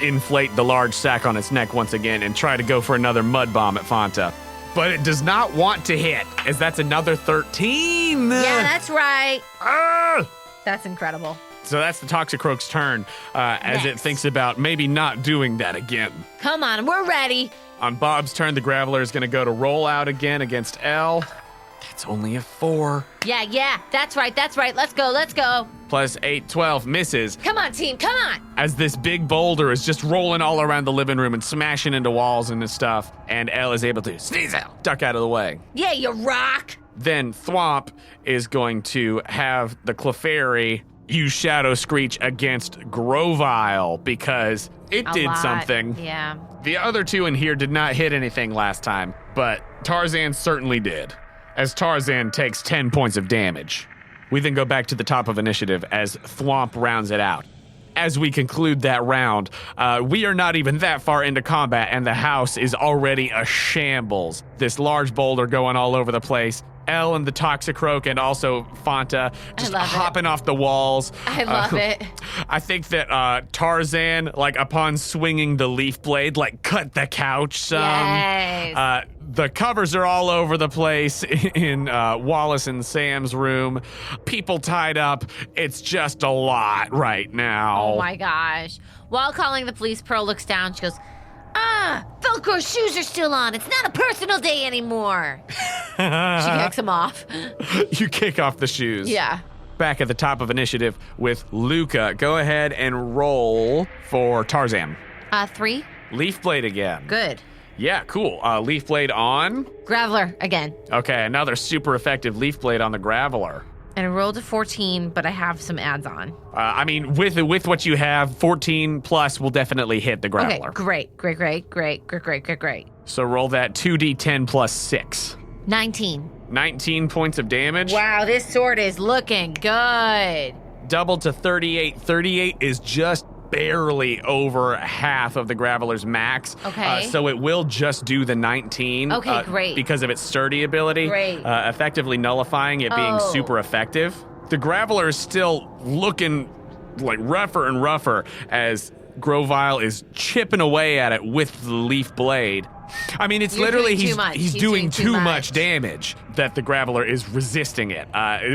inflate the large sack on its neck once again and try to go for another mud bomb at Fanta. But it does not want to hit, as that's another 13. Yeah, that's right. Ah! That's incredible. So that's the Toxicroak's turn as it Next. thinks about maybe not doing that again. Come on, we're ready. On Bob's turn, the Graveler is going to go to roll out again against Elle. That's only a 4. Yeah, that's right. Let's go. Plus 8, 12, misses. Come on, team, come on. As this big boulder is just rolling all around the living room and smashing into walls and stuff. And Elle is able to sneeze out, duck out of the way. Yeah, you rock. Then Thwomp is going to have the Clefairy use Shadow Screech against Grovyle because it A did lot. something. Yeah. The other two in here did not hit anything last time, but Tarzan certainly did, as Tarzan takes 10 points of damage. We then go back to the top of initiative as Thwomp rounds it out. as we conclude that round. We are not even that far into combat, and the house is already a shambles. This large boulder going all over the place. Elle and the Toxicroak and also Fanta just hopping off the walls. I love it. I think that Tarzan, like upon swinging the leaf blade, like cut the couch some. Yes. The covers are all over the place in Wallace and Sam's room. People tied up. It's just a lot right now. Oh my gosh. While calling the police, Pearl looks down. She goes, Velcro shoes are still on. It's not a personal day anymore. She kicks them off. You kick off the shoes. Yeah. Back at the top of initiative with Luca. Go ahead and roll for Tarzan. 3. Leaf blade again. Good. Yeah, cool. Leaf blade on. Graveler again. Okay, another super effective leaf blade on the Graveler. And I rolled a 14, but I have some ads on. I mean, with what you have, 14 plus will definitely hit the Graveler. Okay, great. So roll that 2d10 plus 6. 19. 19 points of damage. Wow, this sword is looking good. Double to 38. 38 is just barely over half of the Graveler's max. Okay. So it will just do the 19. Okay, great. Because of its sturdy ability. Great. Effectively nullifying it being super effective. The Graveler is still looking like rougher and rougher as Grovile is chipping away at it with the leaf blade. I mean, it's literally he's doing too much damage that the Graveler is resisting it,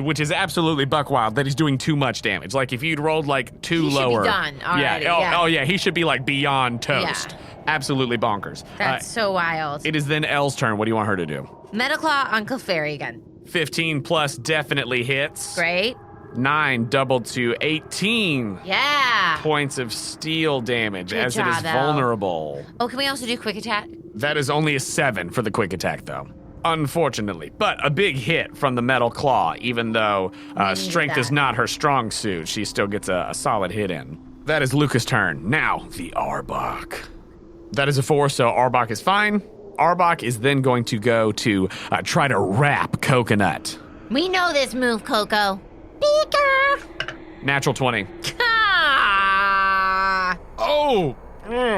which is absolutely buck wild that he's doing too much damage. Like if you'd rolled like 2 lower, he should be done already. Oh yeah, he should be like beyond toast. Yeah. Absolutely bonkers. That's so wild. It is then Elle's turn. What do you want her to do? Metaclaw on Clefairy again. 15 plus definitely hits. Great. 9 doubled to 18. Yeah. Points of steel damage Good as job, it is Elle. vulnerable. Oh, can we also do quick attack? That is only a 7 for the quick attack, though. Unfortunately. But a big hit from the metal claw, even though strength is not her strong suit. She still gets a solid hit in. That is Luca's turn. Now, the Arbok. That is a 4, so Arbok is fine. Arbok is then going to go to try to wrap Coconut. We know this move, Coco. Natural 20. Oh,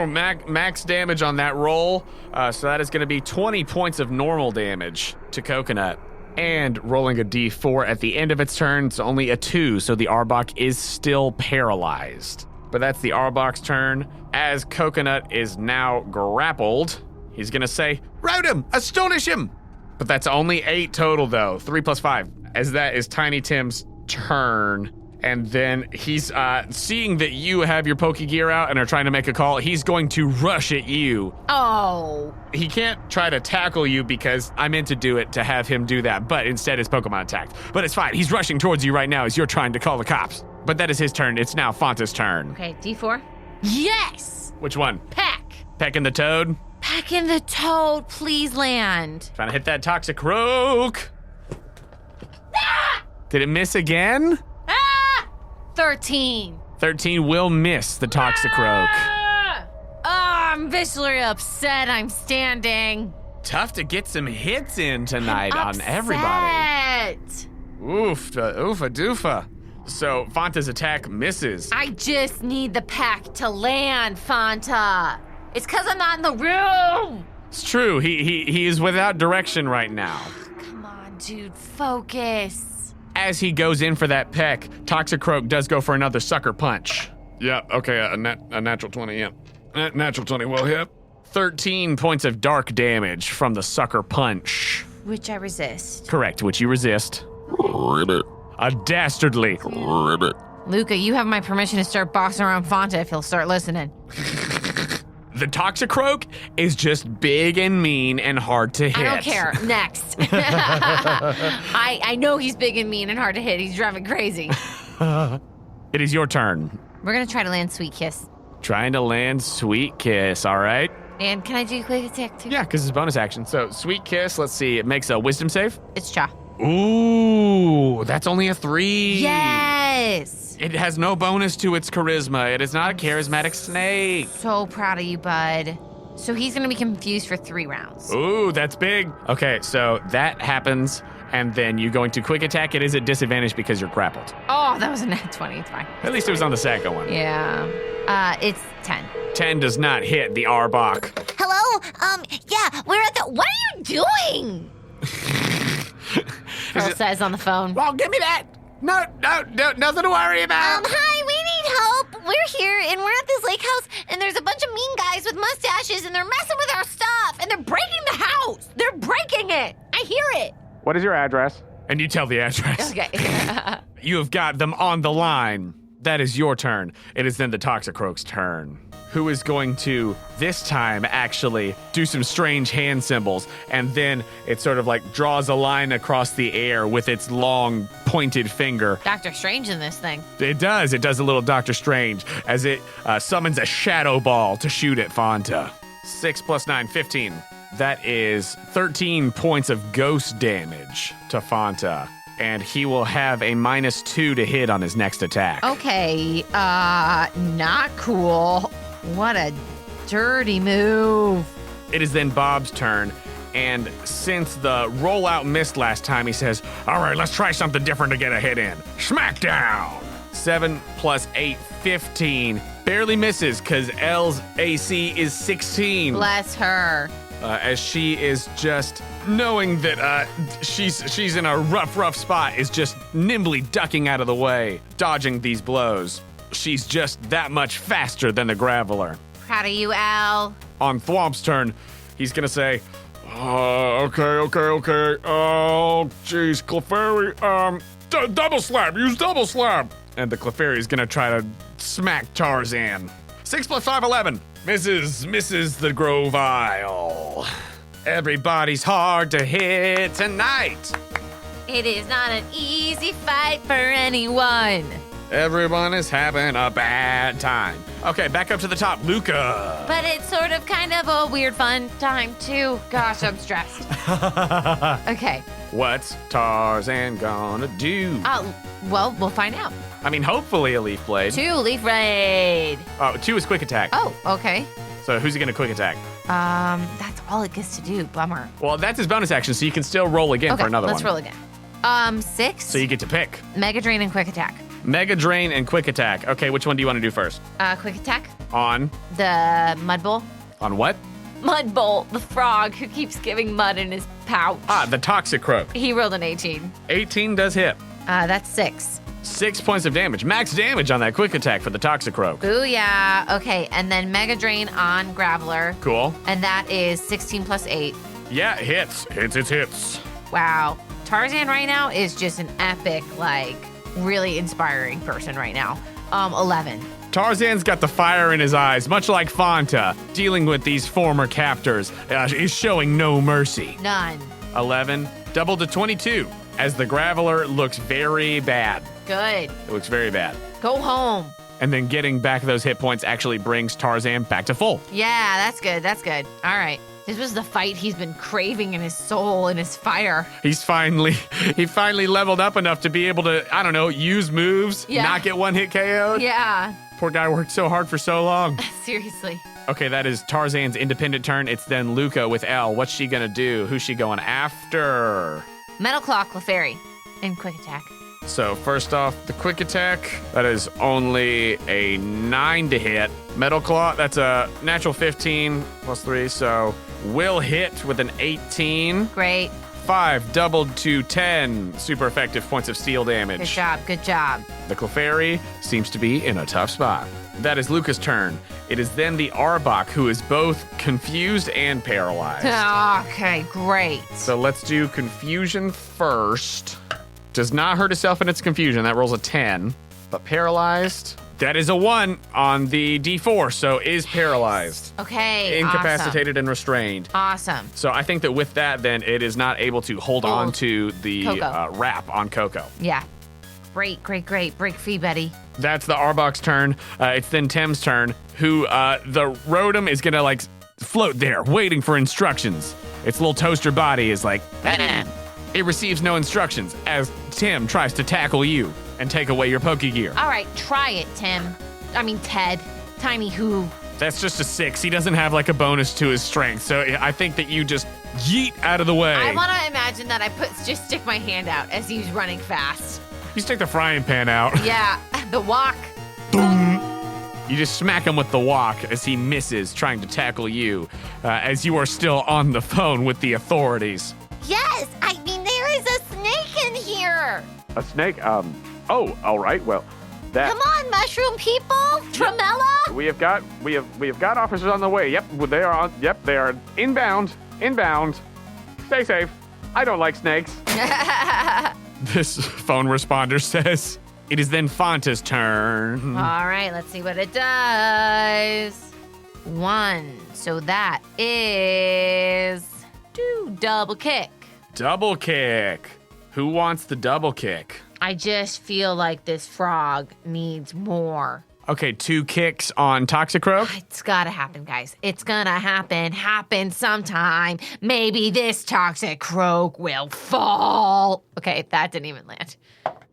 max damage on that roll. So that is going to be 20 points of normal damage to Coconut. And rolling a d4 at the end of its turn, it's only a 2, so the Arbok is still paralyzed. But that's the Arbok's turn. As Coconut is now grappled, he's going to say, "Rout him! Astonish him!" But that's only 8 total, though. 3 plus 5. As that is Tiny Tim's turn. And then he's seeing that you have your Pokegear out and are trying to make a call. He's going to rush at you. Oh. He can't try to tackle you because I meant to do it to have him do that, but instead his Pokemon attacked. But it's fine. He's rushing towards you right now as you're trying to call the cops. But that is his turn. It's now Fanta's turn. Okay, D4. Yes! Which one? Peck. Peck and the Toad? Back in the toad, please land. Trying to hit that Toxicroak. Did it miss again? 13. 13 will miss the Toxicroak. I'm viscerally upset I'm standing. Tough to get some hits in tonight I'm on everybody. upset. Oofa doofa. So Fanta's attack misses. I just need the pack to land, Fanta. It's because I'm not in the room. It's true. He is without direction right now. Come on, dude, focus. As he goes in for that peck, Toxicroak does go for another sucker punch. Yeah, okay, a natural 20, yeah. Natural 20 will hit. 13 points of dark damage from the sucker punch. Which I resist. Correct, which you resist. Ribbit. A dastardly. Ribbit. Luca, you have my permission to start bossing around Fanta if he'll start listening. The Toxicroak is just big and mean and hard to hit. I don't care. Next. I know he's big and mean and hard to hit. He's driving crazy. It is your turn. We're going to try to land Sweet Kiss. Trying to land Sweet Kiss, all right? And can I do quick attack too? Yeah, because it's bonus action. So Sweet Kiss, let's see, it makes a wisdom save. It's Cha. Ooh, that's only a 3. Yes. It has no bonus to its charisma. It is not a charismatic snake. So proud of you, bud. So he's going to be confused for 3 rounds. Ooh, that's big. Okay, so that happens, And then you're going to quick attack. It is at disadvantage because you're grappled. Oh, that was a net 20. It's fine. At least it was on the second one. Yeah. It's 10. 10 does not hit the Arbok. Hello? Yeah, we're at the. What are you doing? Pearl says on the phone. Well, give me that. No, nothing to worry about. Hi, we need help. We're here and we're at this lake house and there's a bunch of mean guys with mustaches and they're messing with our stuff and they're breaking the house. They're breaking it. I hear it. What is your address? And you tell the address. Okay. You have got them on the line. That is your turn. It is then the Toxicroak's turn, who is going to, this time, actually do some strange hand symbols, and then it sort of like draws a line across the air with its long, pointed finger. Doctor Strange in this thing. It does a little Doctor Strange, as it summons a shadow ball to shoot at Fanta. 6 + 9, 15. That is 13 points of ghost damage to Fanta. And he will have a -2 to hit on his next attack. Okay, not cool. What a dirty move. It is then Bob's turn, and since the rollout missed last time, he says, all right, let's try something different to get a hit in. Smackdown! 7 + 8, 15. Barely misses, because Elle's AC is 16. Bless her. As she is just knowing that she's in a rough spot, is just nimbly ducking out of the way, dodging these blows. She's just that much faster than the Graveler. Proud of you, Al. On Thwomp's turn, he's gonna say, Okay. Oh, jeez, Clefairy, double slap, use double slap. and the Clefairy is gonna try to smack Tarzan. 6 + 5, 11. Misses the Grove Isle. Everybody's hard to hit tonight. It is not an easy fight for anyone. Everyone is having a bad time. Okay, back up to the top. Luca. But it's sort of kind of a weird fun time, too. Gosh, I'm stressed. Okay. What's Tarzan gonna do? Well, we'll find out. I mean, hopefully a Leaf Blade. 2, Leaf Raid. Oh, 2 is Quick Attack. Oh, okay. So who's he gonna Quick Attack? That's all it gets to do. Bummer. Well, that's his bonus action, so you can still roll again Okay, for another let's one. roll again. 6. So you get to pick. Mega Drain and Quick Attack. Mega Drain and Quick Attack. Okay, which one do you want to do first? Quick Attack. On The Mud Bowl. what? Mud Bowl, the frog who keeps giving mud in his pouch. The Toxicroak. He rolled an 18. 18 does hit. That's 6. 6 points of damage. Max damage on that Quick Attack for the Toxicroak. Booyah. Okay, and then Mega Drain on Graveler. Cool. And that is 16 + 8. Yeah, hits. Hits. Wow. Tarzan right now is just an epic, really inspiring person right now. 11. Tarzan's got the fire in his eyes, much like Fanta. Dealing with these former captors is showing no mercy. None. 11, double to 22, as the Graveler looks very bad. Good. It looks very bad. Go home. And then getting back those hit points actually brings Tarzan back to full. Yeah, that's good. All right. This was the fight he's been craving in his soul and his fire. He finally leveled up enough to be able to, use moves, Yeah. not get one hit KO'd. Yeah. Poor guy worked so hard for so long. Seriously. Okay, that is Tarzan's independent turn. It's then Luca with L. What's she gonna do? Who's she going after? Metal Claw, Clefairy, and Quick Attack. So first off, the Quick Attack, that is only a 9 to hit. Metal Claw, that's a natural 15 + 3, so will hit with an 18. Great. 5 doubled to 10 super effective points of steel damage. Good job. The Clefairy seems to be in a tough spot. That is Luca's turn. It is then the Arbok, who is both confused and paralyzed. Okay, great. So let's do confusion first. Does not hurt itself in its confusion. That rolls a 10. But paralyzed, that is a 1 on the D4, so is paralyzed. Okay, Incapacitated and restrained. Awesome. So I think that with that, then, it is not able to hold on to the Coco. wrap on Coco. Yeah. Great. Break free, Betty. That's the Arbok's turn. It's then Tim's turn, who the Rotom is gonna float there, waiting for instructions. Its little toaster body is like, it receives no instructions as Tim tries to tackle you and take away your Pokegear. All right, try it, Tim. I mean, Ted. Tiny Who. That's just a 6. He doesn't have like a bonus to his strength. So I think that you just yeet out of the way. I want to imagine that I just stick my hand out as he's running fast. You stick the frying pan out. Yeah, the walk. You just smack him with the walk as he misses, trying to tackle you, as you are still on the phone with the authorities. Yes, I mean, there is a snake in here. A snake? Oh, all right. Well, that Come on, mushroom people. Tremella. we have got officers on the way. Yep, they are on. Yep, they are inbound. Stay safe. I don't like snakes. This phone responder says. It is then Fanta's turn. All right, let's see what it does. 1. So that is 2. Double kick. Double kick. Who wants the double kick? I just feel like this frog needs more. Okay, 2 kicks on Toxicroak. It's gotta happen, guys. It's gonna happen sometime. Maybe this toxic croak will fall. Okay, that didn't even land.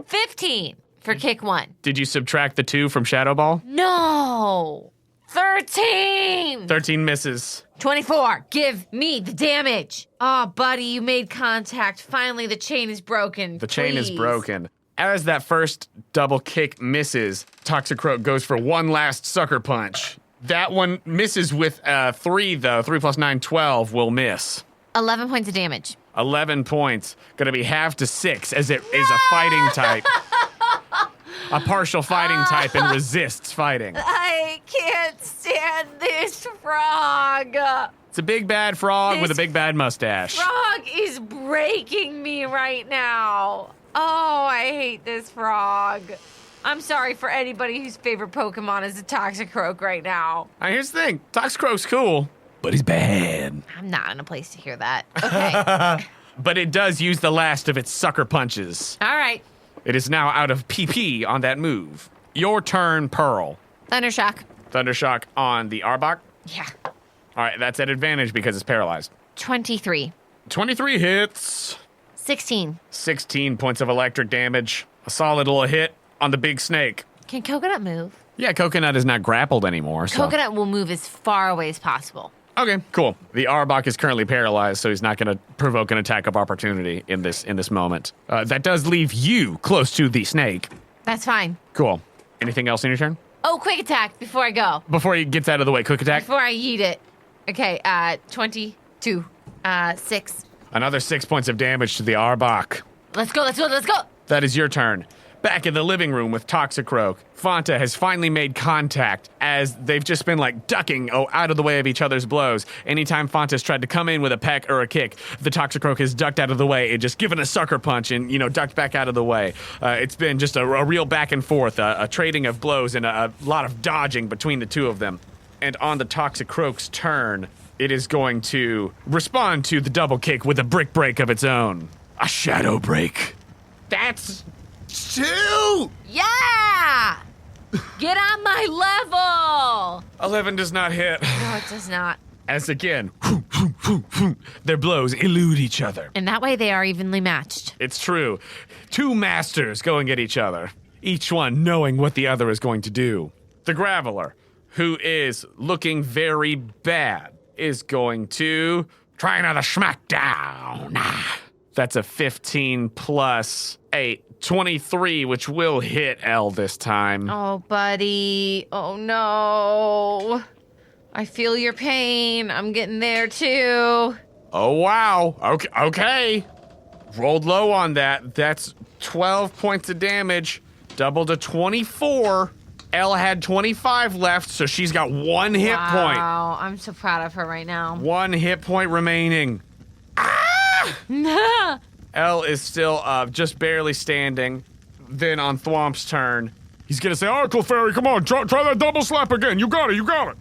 15 for kick 1. Did you subtract the 2 from Shadow Ball? No. 13. 13 misses. 24. Give me the damage. Oh, buddy, you made contact. Finally, the chain is broken. The chain is Please. broken. As that first double kick misses, Toxicroak goes for one last sucker punch. That one misses with 3, though. 3 plus 9, 12 will miss. 11 points of damage. 11 points. Gonna be halved to 6 as it is a fighting type. A partial fighting type and resists fighting. I can't stand this frog. It's a big bad frog with a big bad mustache. Frog is breaking me right now. Oh, I hate this frog. I'm sorry for anybody whose favorite Pokemon is a Toxicroak right now. Here's the thing. Toxicroak's cool, but he's bad. I'm not in a place to hear that. Okay. But it does use the last of its sucker punches. All right. It is now out of PP on that move. Your turn, Pearl. Thundershock. Thundershock on the Arbok. Yeah. All right, that's at advantage because it's paralyzed. 23. 23 hits. 16. 16 points of electric damage. A solid little hit on the big snake. Can Coconut move? Yeah, Coconut is not grappled anymore. So. Coconut will move as far away as possible. Okay, cool. The Arbok is currently paralyzed, so he's not going to provoke an attack of opportunity in this moment. That does leave you close to the snake. That's fine. Cool. Anything else in your turn? Oh, quick attack before I go. Before he gets out of the way, quick attack. Before I yeet it. Okay, 22. 6. Another 6 points of damage to the Arbok. Let's go. That is your turn. Back in the living room with Toxicroak, Fanta has finally made contact as they've just been like ducking out of the way of each other's blows. Anytime Fanta's tried to come in with a peck or a kick, the Toxicroak has ducked out of the way and just given a sucker punch and, ducked back out of the way. It's been just a real back and forth, a trading of blows and a lot of dodging between the two of them. And on the Toxicroak's turn, it is going to respond to the double kick with a brick break of its own. A shadow break. That's 2! Yeah! Get on my level! 11 does not hit. No, it does not. As again, their blows elude each other. And that way they are evenly matched. It's true. 2 masters going at each other, each one knowing what the other is going to do. The Graveler, who is looking very bad, is going to try another smackdown. That's a 15 plus 8. 23, which will hit L this time. Oh, buddy. Oh, no. I feel your pain. I'm getting there, too. Oh, wow. Okay. Rolled low on that. That's 12 points of damage. Doubled to 24. L had 25 left, so she's got 1 hit point. Wow. I'm so proud of her right now. 1 hit point remaining. Ah! L is still just barely standing. Then on Thwomp's turn, he's going to say, "Oh, Clefairy, come on, try that double slap again. You got it.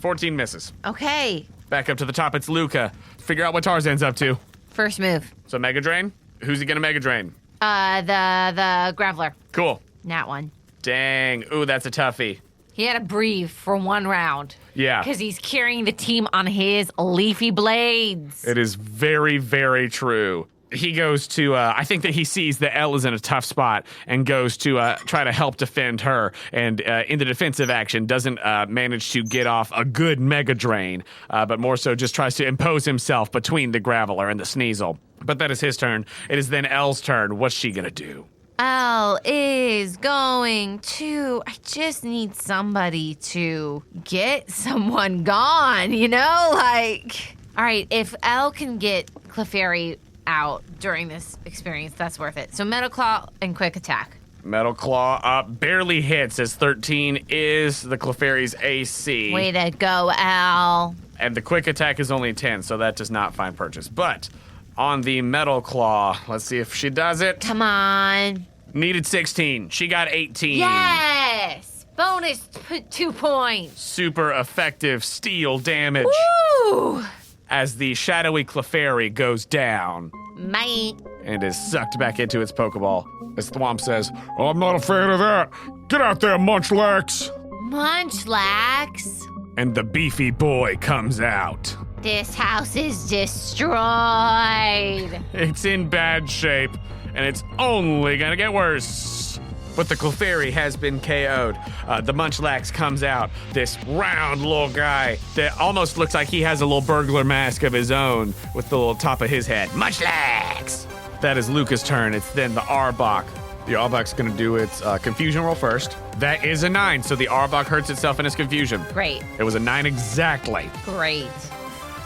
14 misses. Okay. Back up to the top, it's Luca. Figure out what Tarzan's up to. First move. So Mega Drain? Who's he going to Mega Drain? The Graveler. Cool. That one. Dang. Ooh, that's a toughie. He had to breathe for 1 round. Yeah. Because he's carrying the team on his leafy blades. It is very, very true. he goes to, I think that he sees that Elle is in a tough spot and goes to try to help defend her. And in the defensive action, doesn't manage to get off a good Mega Drain, but more so just tries to impose himself between the Graveler and the Sneasel. But that is his turn. It is then Elle's turn. What's she going to do? Elle is going to. I just need somebody to get someone gone, you know? Like, all right, if Elle can get Clefairy out during this experience, that's worth it. So Metal Claw and Quick Attack. Metal Claw barely hits as 13 is the Clefairy's AC. Way to go, Elle. And the Quick Attack is only 10, so that does not find purchase. But on the Metal Claw, let's see if she does it. Come on. Needed 16. She got 18. Yes! Bonus 2 points. Super effective steel damage Woo! as the shadowy Clefairy goes down Mate. and is sucked back into its Pokeball. As Thwomp says, I'm not a fan of that. Get out there, Munchlax. Munchlax. and the beefy boy comes out. This house is destroyed. It's in bad shape, and it's only gonna get worse. But the Clefairy has been KO'd. The Munchlax comes out, this round little guy that almost looks like he has a little burglar mask of his own with the little top of his head. Munchlax! That is Luca's turn. It's then the Arbok. The Arbok's gonna do its confusion roll first. That is a 9, so the Arbok hurts itself in its confusion. Great. It was a 9 exactly. Great.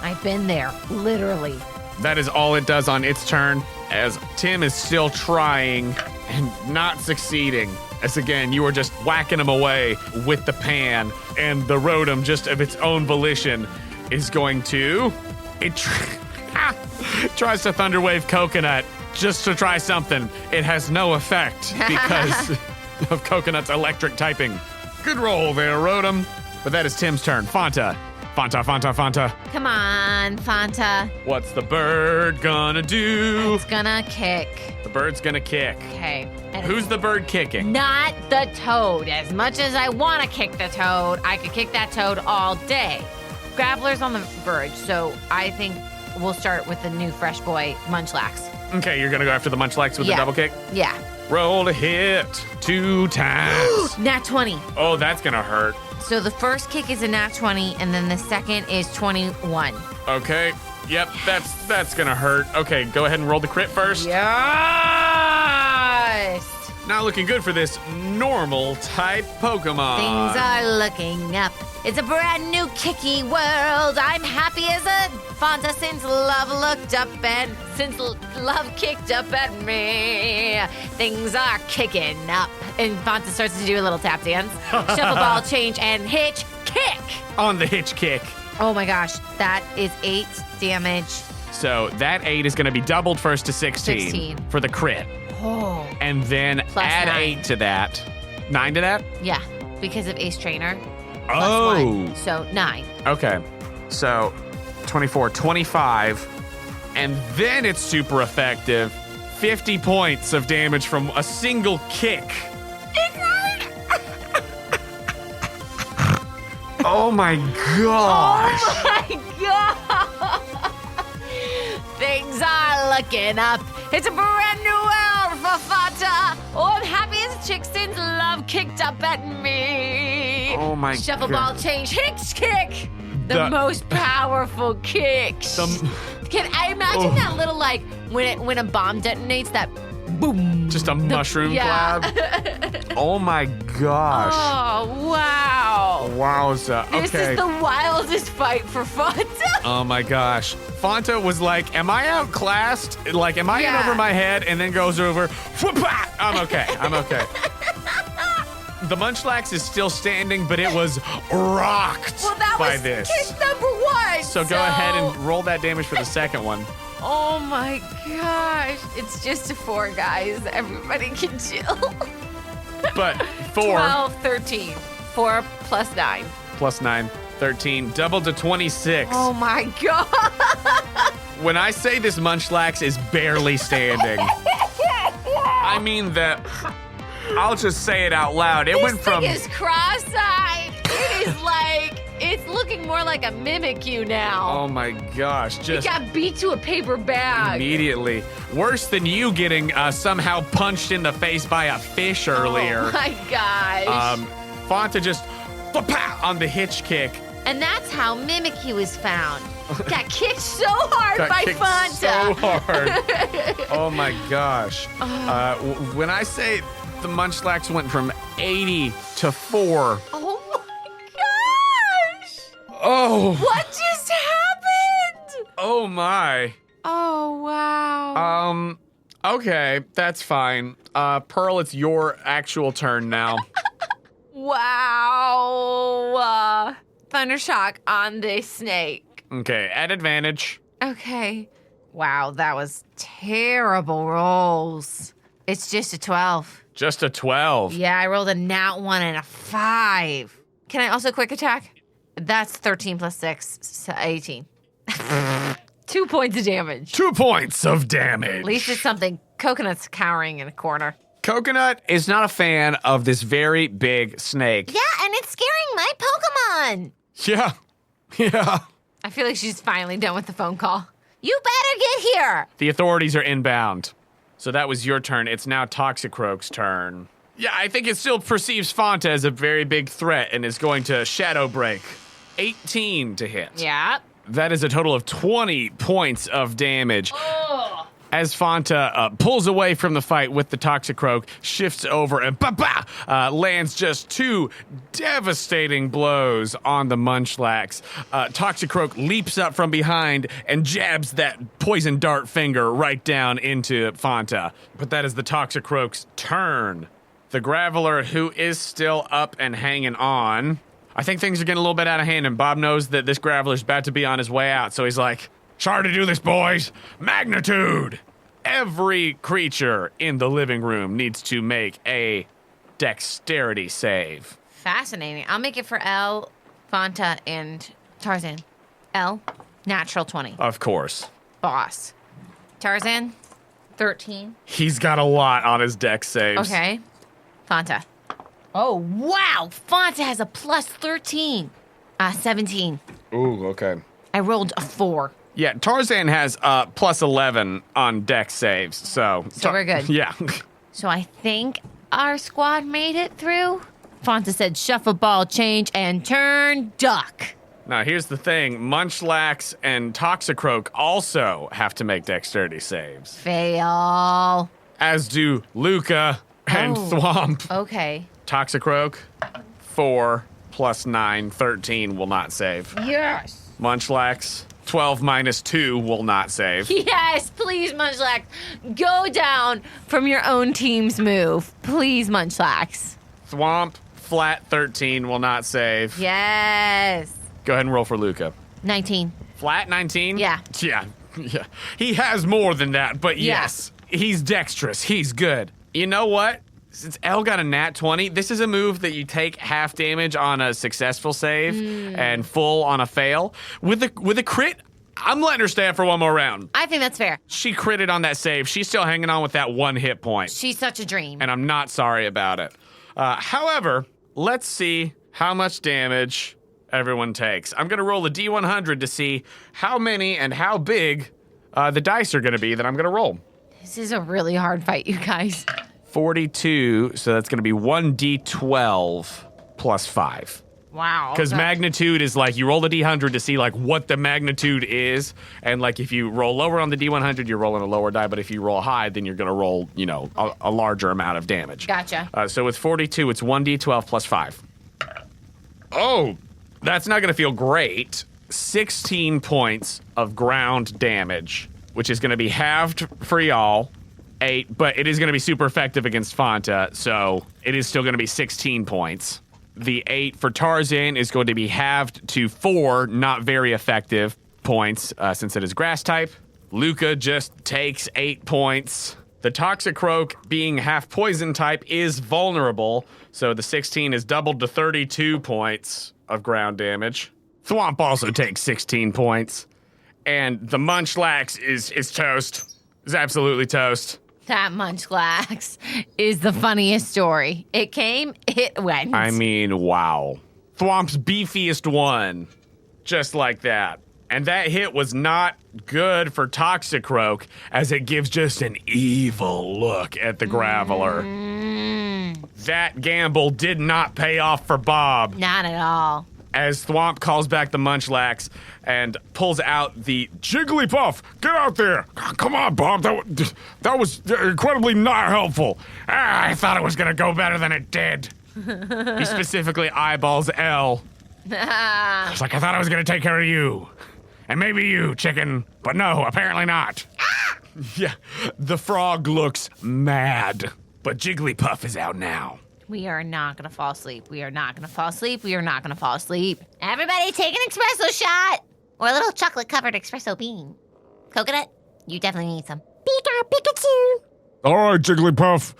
I've been there, literally. That is all it does on its turn, as Tim is still trying and not succeeding. As again, you are just whacking him away with the pan, and the Rotom, just of its own volition, is going to... It tries to Thunder Wave Coconut just to try something. It has no effect because of Coconut's electric typing. Good roll there, Rotom. But that is Tim's turn. Fanta. Fanta. Come on, Fanta. What's the bird gonna do? It's gonna kick. The bird's gonna kick. Okay. And Who's the bird kicking? Not the toad. As much as I want to kick the toad, I could kick that toad all day. Graveler's on the verge, so I think we'll start with the new fresh boy, Munchlax. Okay, you're gonna go after the Munchlax with the double kick? Yeah. Roll to hit 2 times. Nat 20. Oh, that's gonna hurt. So the first kick is a nat 20, and then the second is 21. Okay. Yep, that's gonna hurt. Okay, go ahead and roll the crit first. Yes! Not looking good for this normal type Pokemon. Things are looking up. It's a brand new kicky world. I'm happy as a Fanta since love kicked up at me. Things are kicking up. And Fanta starts to do a little tap dance. Shuffle ball change and hitch kick. On the hitch kick. Oh my gosh, that is 8 damage. So that 8 is gonna be doubled first to 16. For the crit. Oh. And then Plus add 9. 8 to that. 9 to that? Yeah, because of Ace Trainer. Plus Oh. 1, so 9. Okay. So 24, 25. And then it's super effective. 50 points of damage from a single kick. Oh my gosh. Oh my god! Things are looking up. It's a brand new world for Fanta. Oh, I'm happy as a chick since love kicked up at me. Oh my Shuffle god. ball change, Hicks kick. The The- most powerful kicks. Can I imagine that little like when a bomb detonates that boom? Just a mushroom yeah. cloud. Oh my gosh. Oh wow! Wowza. This Okay. is the wildest fight for Fanta. Oh my gosh. Fanta was like, am I outclassed? Like, am I in Yeah. over my head? And then goes over, whoop-ah! I'm okay. The Munchlax is still standing, but it was rocked Well, that by was this. kick number 1. So go ahead and roll that damage for the second one. Oh my gosh. It's just a 4, guys. Everybody can chill. But 4 12, 13. 4 plus 9. plus 9, 13, doubled to 26. Oh my god. When I say this Munchlax is barely standing, I mean that. I'll just say it out loud. It This went from thing is cross-eyed. It is like It's looking more like a Mimikyu now. Oh my gosh, He just got beat to a paper bag. immediately. Worse than you getting somehow punched in the face by a fish earlier. Oh my gosh. Fanta just on the hitch kick. And that's how Mimikyu is found. Got kicked so hard Got by kicked Fanta. so hard. Oh my gosh. When I say the Munchlax went from 80 to 4. Oh my gosh. Oh. What just happened? Oh my. Oh, wow. Okay, that's fine. Pearl, it's your actual turn now. Wow. Thundershock on the snake. Okay, at advantage. Okay. Wow, that was terrible rolls. It's just a 12. Just a 12. Yeah, I rolled a nat 1 and a 5. Can I also quick attack? That's 13 plus 6, so 18. 2 points of damage. 2 points of damage. At least it's something. Coconut's cowering in a corner. Coconut is not a fan of this very big snake. Yeah, and it's scaring my Pokemon. Yeah. Yeah. I feel like she's finally done with the phone call. You better get here. The authorities are inbound. So that was your turn. It's now Toxicroak's turn. Yeah, I think it still perceives Fanta as a very big threat and is going to Shadow Break. 18 to hit. Yeah. That is a total of 20 points of damage. As Fanta pulls away from the fight with the Toxicroak, shifts over and lands just 2 devastating blows on the Munchlax. Toxicroak leaps up from behind and jabs that poison dart finger right down into Fanta. But that is the Toxicroak's turn. The Graveler, who is still up and hanging on. I think things are getting a little bit out of hand, and Bob knows that this Graveler's about to be on his way out, so he's like, sorry to do this, boys. Magnitude! Every creature in the living room needs to make a dexterity save. Fascinating. I'll make it for L, Fanta, and Tarzan. L, natural 20. Of course. Boss. Tarzan, 13. He's got a lot on his dex saves. Okay. Fanta. Oh, wow. Fanta has a plus 13. 17. Ooh, okay. I rolled a 4. Yeah, Tarzan has plus 11 on dex saves, so... So we're good. Yeah. So I think our squad made it through. Fanta said shuffle ball, change, and turn duck. Now, here's the thing. Munchlax and Toxicroak also have to make dexterity saves. Fail. As do Luca and Oh. Thwomp. Okay. Toxicroak, 4 plus 9, 13 will not save. Yes. Munchlax, 12 minus 2 will not save. Yes, please, Munchlax. Go down from your own team's move. Please, Munchlax. Thwomp, flat 13 will not save. Yes. Go ahead and roll for Luca. 19. Flat 19? Yeah. Yeah. He has more than that, but Yeah. yes, he's dexterous. He's good. You know what? Since L got a nat 20, this is a move that you take half damage on a successful save and full on a fail. With a crit, I'm letting her stand for one more round. I think that's fair. She critted on that save. She's still hanging on with that 1 hit point. She's such a dream. And I'm not sorry about it. However, let's see how much damage everyone takes. I'm going to roll a D100 to see how many and how big the dice are going to be that I'm going to roll. This is a really hard fight, you guys. 42, so that's going to be 1d12 plus 5. Wow. Because okay. magnitude is like, you roll the D100 to see like what the magnitude is, and like if you roll lower on the D100, you're rolling a lower die, but if you roll high, then you're going to roll, you know, a larger amount of damage. Gotcha. So with 42, it's 1d12 plus 5. Oh, that's not going to feel great. 16 points of ground damage, which is going to be halved for y'all. 8, but it is going to be super effective against Fanta, so it is still going to be 16 points. The 8 for Tarzan is going to be halved to 4, not very effective points, since it is grass type. Luca just takes 8 points. The Toxicroak, being half poison type, is vulnerable, so the 16 is doubled to 32 points of ground damage. Thwomp also takes 16 points. And the Munchlax is toast. Is absolutely toast. That Munchlax is the funniest story. It came, it went. I mean, wow. Thwomp's beefiest one. Just like that. And that hit was not good for Toxicroak, as it gives just an evil look at the Graveler. That gamble did not pay off for Bob, Not at all. as Thwomp calls back the Munchlax and pulls out the Jigglypuff, get out there! Come on, Bob. That was incredibly not helpful. I thought it was gonna go better than it did. He specifically eyeballs L. It's like, I thought I was gonna take care of you. And maybe you, chicken. But no, apparently not. Yeah, the frog looks mad. But Jigglypuff is out now. We are not going to fall asleep. We are not going to fall asleep. We are not going to fall asleep. Everybody take an espresso shot. Or a little chocolate-covered espresso bean. Coconut, you definitely need some. Pikachu. All right, Jigglypuff,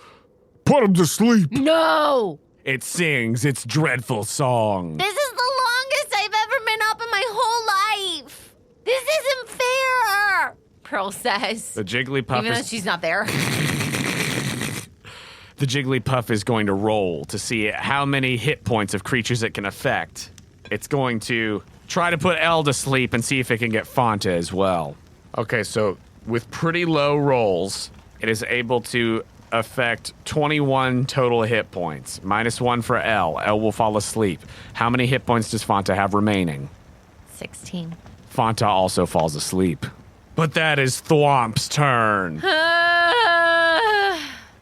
put him to sleep. No. It sings its dreadful song. This is the longest I've ever been up in my whole life. This isn't fair, Pearl says. The Jigglypuff Even though she's not there. The Jigglypuff is going to roll to see how many hit points of creatures it can affect. It's going to try to put L to sleep and see if it can get Fanta as well. Okay, so with pretty low rolls, it is able to affect 21 total hit points. -1 for L. L will fall asleep. How many hit points does Fanta have remaining? 16. Fanta also falls asleep. But that is Thwomp's turn.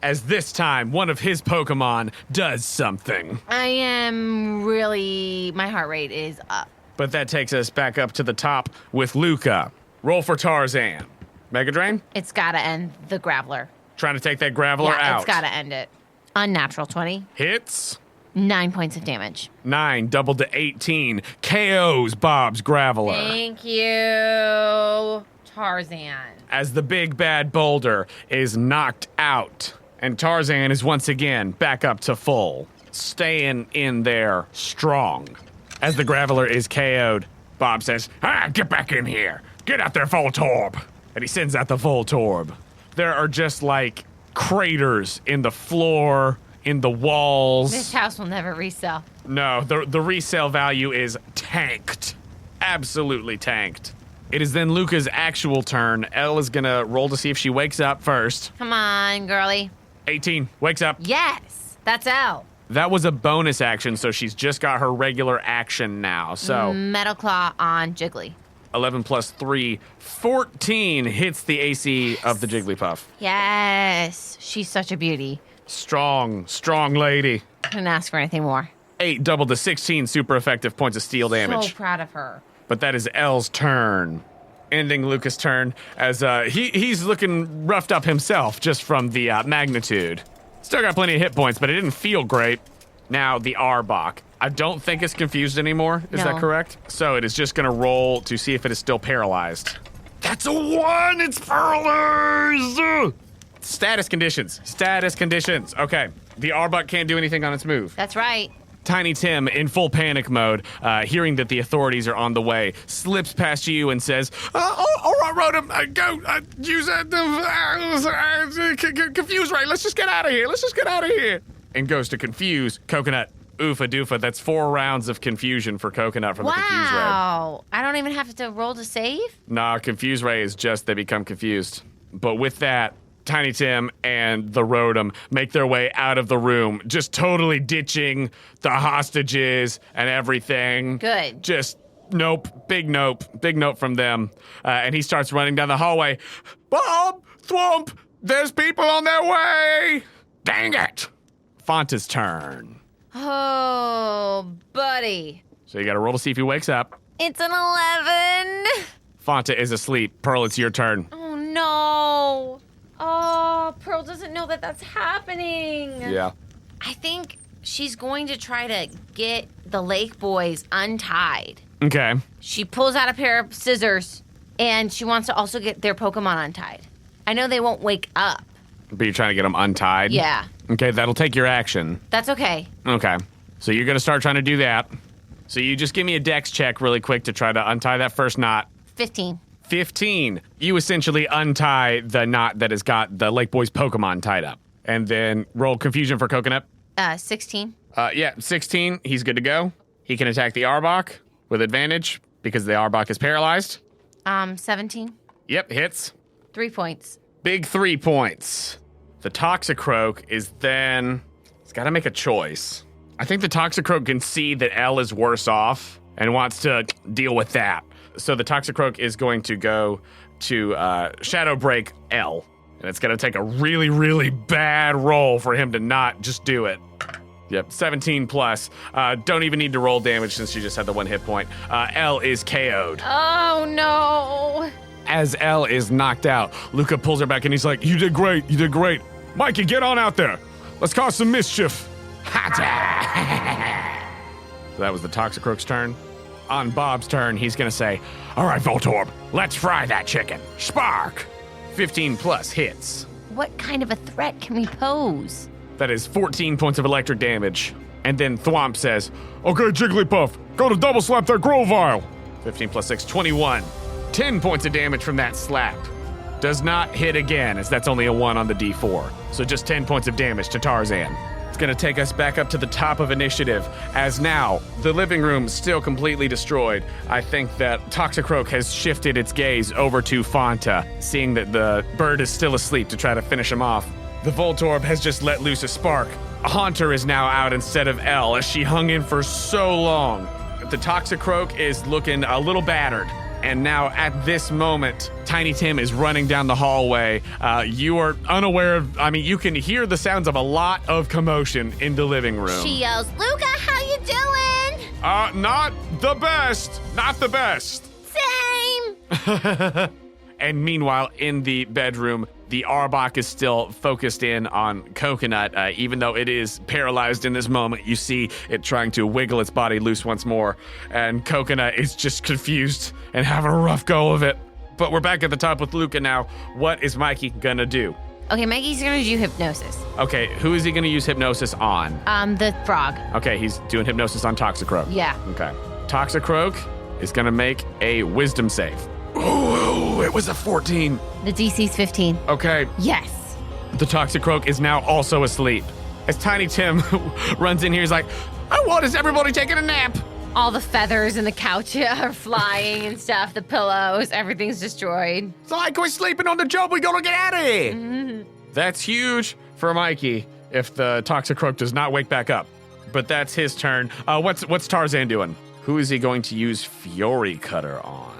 As this time, one of his Pokemon does something. I am really... My heart rate is up. But that takes us back up to the top with Luca. Roll for Tarzan. Mega Drain? It's gotta end the Graveler. Trying to take that Graveler out. It's gotta end it. Unnatural 20. Hits. 9 points of damage. 9 doubled to 18. KOs Bob's Graveler. Thank you, Tarzan. As the big bad boulder is knocked out. And Tarzan is once again back up to full. Staying in there strong. As the Graveler is KO'd, Bob says, get back in here. Get out there, Voltorb. And he sends out the Voltorb. There are just like craters in the floor, in the walls. This house will never resell. No, the resale value is tanked. Absolutely tanked. It is then Luca's actual turn. Elle is gonna roll to see if she wakes up first. Come on, girly. 18, wakes up. Yes, that's L. That was a bonus action, so she's just got her regular action now. So Metal Claw on Jiggly. 11 plus 3, 14 hits the AC of the Jigglypuff. Yes, she's such a beauty. Strong, strong lady. Couldn't ask for anything more. 8 doubled to 16 super effective points of steel damage. So proud of her. But that is L's turn. Ending Luca's turn as he's looking roughed up himself just from the magnitude. Still got plenty of hit points, but it didn't feel great. Now the Arbok. I don't think it's confused anymore. Is that No. correct? So it is just going to roll to see if it is still paralyzed. That's a 1. It's paralyzed. Status conditions. Status conditions. Okay. The Arbok can't do anything on its move. That's right. Tiny Tim, in full panic mode, hearing that the authorities are on the way, slips past you and says, all right, Rotom, go, use that, confuse ray, let's just get out of here, and goes to confuse Coconut. Oofa doofa, that's 4 rounds of confusion for Coconut from the confuse ray. Wow. I don't even have to roll to save? Nah, confuse ray is just they become confused. But with that, Tiny Tim and the Rotom make their way out of the room, just totally ditching the hostages and everything. Good. Just big nope from them. And he starts running down the hallway. Bob, Thwomp, there's people on their way. Dang it. Fanta's turn. Oh, buddy. So you gotta roll to see if he wakes up. It's an 11. Fanta is asleep. Pearl, it's your turn. Oh, no. Oh, Pearl doesn't know that that's happening. Yeah. I think she's going to try to get the Lake Bois untied. Okay. She pulls out a pair of scissors, and she wants to also get their Pokemon untied. I know they won't wake up. But you're trying to get them untied? Yeah. Okay, that'll take your action. That's okay. Okay. So you're going to start trying to do that. So you just give me a dex check really quick to try to untie that first knot. 15. 15. You essentially untie the knot that has got the Lake Bois Pokemon tied up. And then roll confusion for Coconut. 16. Yeah, 16. He's good to go. He can attack the Arbok with advantage because the Arbok is paralyzed. 17. Yep, hits. 3 points. Big 3 points. The Toxicroak is then... He's got to make a choice. I think the Toxicroak can see that L is worse off and wants to deal with that. So the Toxicroak is going to go to Shadow Break L. And it's going to take a really, really bad roll for him to not just do it. Yep, 17 plus. Don't even need to roll damage since she just had the 1 hit point. L is KO'd. Oh, no. As L is knocked out, Luca pulls her back and he's like, you did great, you did great. Mikey, get on out there. Let's cause some mischief. So that was the Toxicroak's turn. On Bob's turn, he's going to say, all right, Voltorb, let's fry that chicken. Spark. 15 plus hits. What kind of a threat can we pose? That is 14 points of electric damage. And then Thwomp says, okay, Jigglypuff, go to double slap that Grovile. 15 plus 6, 21. 10 points of damage from that slap. Does not hit again, as that's only a 1 on the D4. So just 10 points of damage to Tarzan. It's going to take us back up to the top of initiative, as now the living room is still completely destroyed. I think that Toxicroak has shifted its gaze over to Fanta, seeing that the bird is still asleep to try to finish him off. The Voltorb has just let loose a spark. Haunter is now out instead of L, as she hung in for so long. The Toxicroak is looking a little battered. And now, at this moment, Tiny Tim is running down the hallway. You are unaware of, you can hear the sounds of a lot of commotion in the living room. She yells, Luca, how you doing? Not the best. Not the best. Same. And meanwhile, in the bedroom, the Arbok is still focused in on Coconut. Even though it is paralyzed in this moment, you see it trying to wiggle its body loose once more. And Coconut is just confused and having a rough go of it. But we're back at the top with Luca now. What is Mikey gonna do? Okay, Mikey's gonna do hypnosis. Okay, who is he gonna use hypnosis on? The frog. Okay, he's doing hypnosis on Toxicroak. Yeah. Okay. Toxicroak is gonna make a wisdom save. Ooh, it was a 14. The DC's 15. Okay, Yes. the Toxicroak is now also asleep. As Tiny Tim runs in here, he's like, oh, what is everybody taking a nap? All the feathers in the couch are flying and stuff. The pillows, everything's destroyed. It's like we're sleeping on the job. We gotta get out of here. Mm-hmm. That's huge for Mikey if the Toxicroak does not wake back up. But that's his turn. What's Tarzan doing? Who is he going to use Fury Cutter on?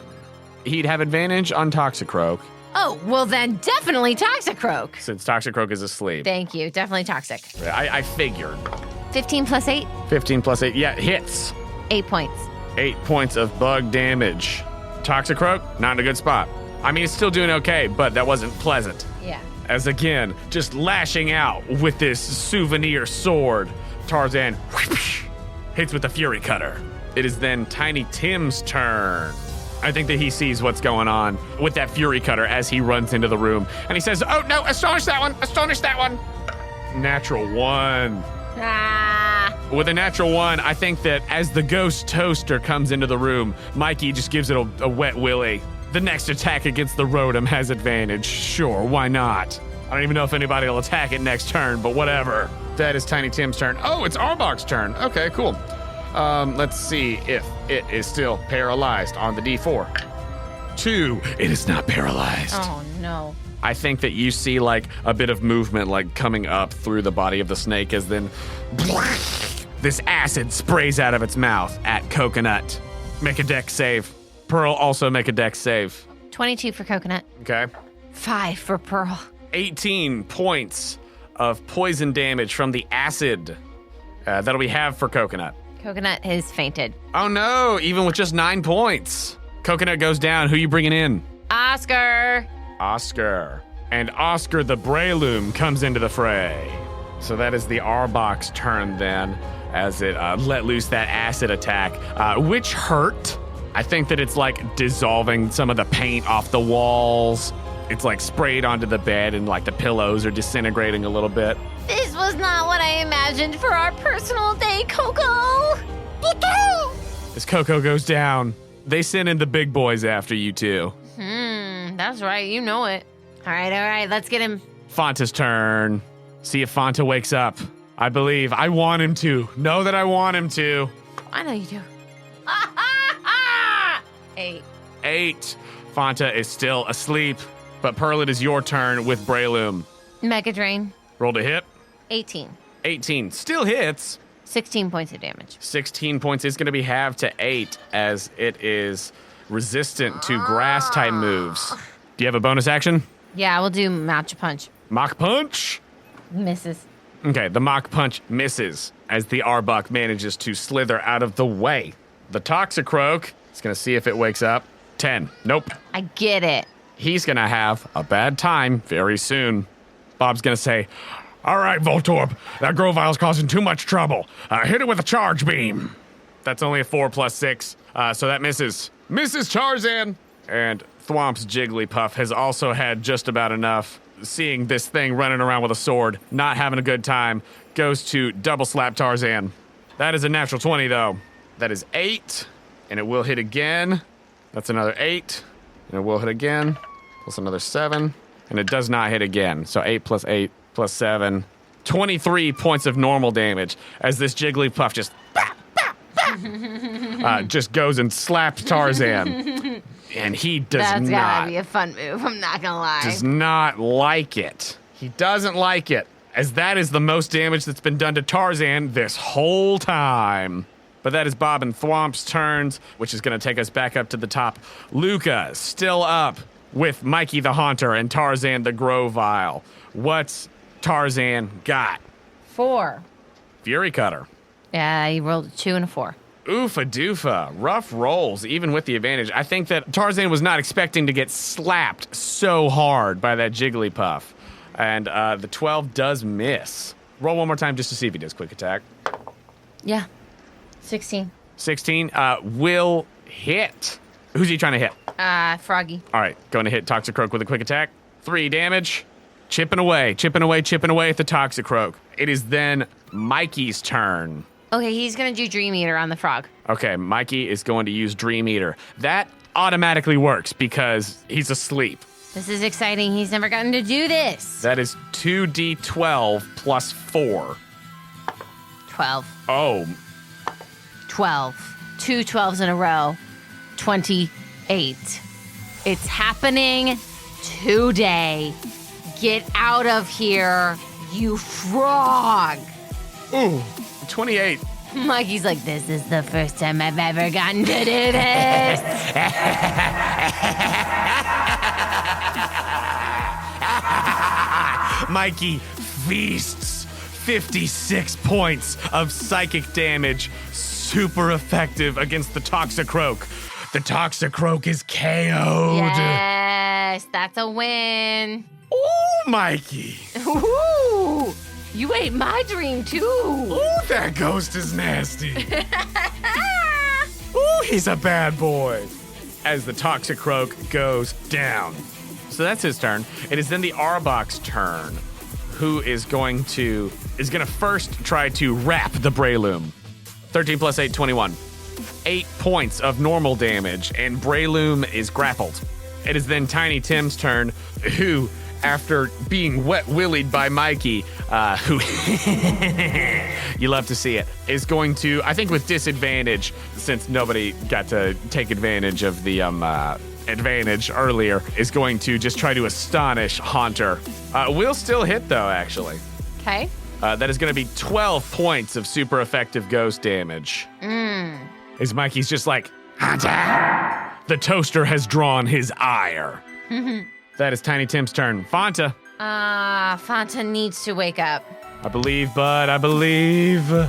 He'd have advantage on Toxicroak Oh, well then definitely Toxicroak. since Toxicroak is asleep. Thank you. Definitely toxic. I figured. 15 plus 8, 15 plus 8. Yeah, hits. 8 points. 8 points of bug damage. Toxicroak, not in a good spot. It's still doing okay, but that wasn't pleasant. Yeah. As again, just lashing out with this souvenir sword, Tarzan whoosh, hits with the Fury Cutter. It is then Tiny Tim's turn. I think that he sees what's going on with that Fury Cutter as he runs into the room. And he says, oh no, astonish that one, astonish that one. Natural 1. Ah. With a natural 1, I think that as the ghost toaster comes into the room, Mikey just gives it a wet willy. The next attack against the Rotom has advantage. Sure, why not? I don't even know if anybody will attack it next turn, but whatever. That is Tiny Tim's turn. Oh, it's Arbok's turn. Okay, cool. Let's see if it is still paralyzed on the D4. 2, it is not paralyzed. Oh no. I think that you see like a bit of movement like coming up through the body of the snake as then this acid sprays out of its mouth at Coconut. Make a dex save. Pearl also make a dex save. 22 for Coconut. Okay. 5 for Pearl. 18 points of poison damage from the acid that we have for Coconut. Coconut has fainted. Oh no, even with just 9 points. Coconut goes down. Who you bringing in? Oscar. Oscar. And Oscar the Breloom comes into the fray. So that is the Arbok's turn then, as it let loose that acid attack, which hurt. I think that it's like dissolving some of the paint off the walls. It's like sprayed onto the bed and like the pillows are disintegrating a little bit. This was not what I imagined for our personal day, Coco. As Coco goes down, they send in the big boys after you two. That's right. You know it. All right. Let's get him. Fanta's turn. See if Fanta wakes up. I believe. I want him to. Know that I want him to. I know you do. 8. 8. Fanta is still asleep, but Pearl, it is your turn with Breloom. Mega Drain. Roll to hit. 18. 18 still hits. 16 points of damage. 16 points is going to be halved to 8 as it is resistant to grass type moves. Do you have a bonus action? Yeah, we'll do Matcha Punch. Mock Punch? Misses. Okay, the Mock Punch misses as the Arbok manages to slither out of the way. The Toxicroak is going to see if it wakes up. 10. Nope. I get it. He's going to have a bad time very soon. Bob's going to say, All right, Voltorb, that Grovile's causing too much trouble. Hit it with a charge beam. that's only a 4 plus 6, so that misses. Misses Tarzan! And Thwomp's Jigglypuff has also had just about enough. Seeing this thing running around with a sword, not having a good time, goes to double slap Tarzan. That is a natural 20, though. That is 8, and it will hit again. That's another 8, and it will hit again. Plus another 7, and it does not hit again. So 8 plus 7, 23 points of normal damage as this Jigglypuff just goes and slaps Tarzan. And he That's gotta be a fun move, I'm not gonna lie. does not like it. He doesn't like it, as that is the most damage that's been done to Tarzan this whole time. But that is Bob and Thwomp's turns, which is going to take us back up to the top. Luca still up with Mikey the Haunter and Tarzan the Grovile. What's Tarzan got? 4. Fury Cutter. Yeah, he rolled a 2 and a 4. Oofa doofa. Rough rolls, even with the advantage. I think that Tarzan was not expecting to get slapped so hard by that Jigglypuff. And the 12 does miss. Roll one more time just to see if he does quick attack. Yeah. 16. 16 will hit. Who's he trying to hit? Froggy. All right, going to hit Toxicroak with a quick attack. 3 damage. Chipping away at the Toxicroak. It is then Mikey's turn. Okay, he's gonna do Dream Eater on the frog. Okay, Mikey is going to use Dream Eater. That automatically works because he's asleep. This is exciting. He's never gotten to do this. That is 2d12 plus 4. 12. Oh, 12. 2 12s in a row. 28. It's happening today. Get out of here, you frog. ooh, 28. Mikey's like, this is the first time I've ever gotten to do this. Mikey feasts 56 points of psychic damage. Super effective against the Toxicroak. The Toxicroak is KO'd. Yes, that's a win. Ooh, Mikey. Ooh, you ate my dream too. Ooh, that ghost is nasty. Ooh, he's a bad boy. As the Toxicroak goes down. So that's his turn. It is then the Arbok's turn, who is going to first try to wrap the Breloom. 13 plus 8, 21. 8 points of normal damage, and Breloom is grappled. It is then Tiny Tim's turn, who, after being wet-willied by Mikey, who, you love to see it, is going to, I think with disadvantage, since nobody got to take advantage of the advantage earlier, is going to just try to astonish Haunter. Will still hit, though, actually. Okay. That is going to be 12 points of super effective ghost damage. As Mikey's just like, Haunter! The toaster has drawn his ire. That is Tiny Tim's turn. Fanta. Fanta needs to wake up. I believe, bud. I believe. No!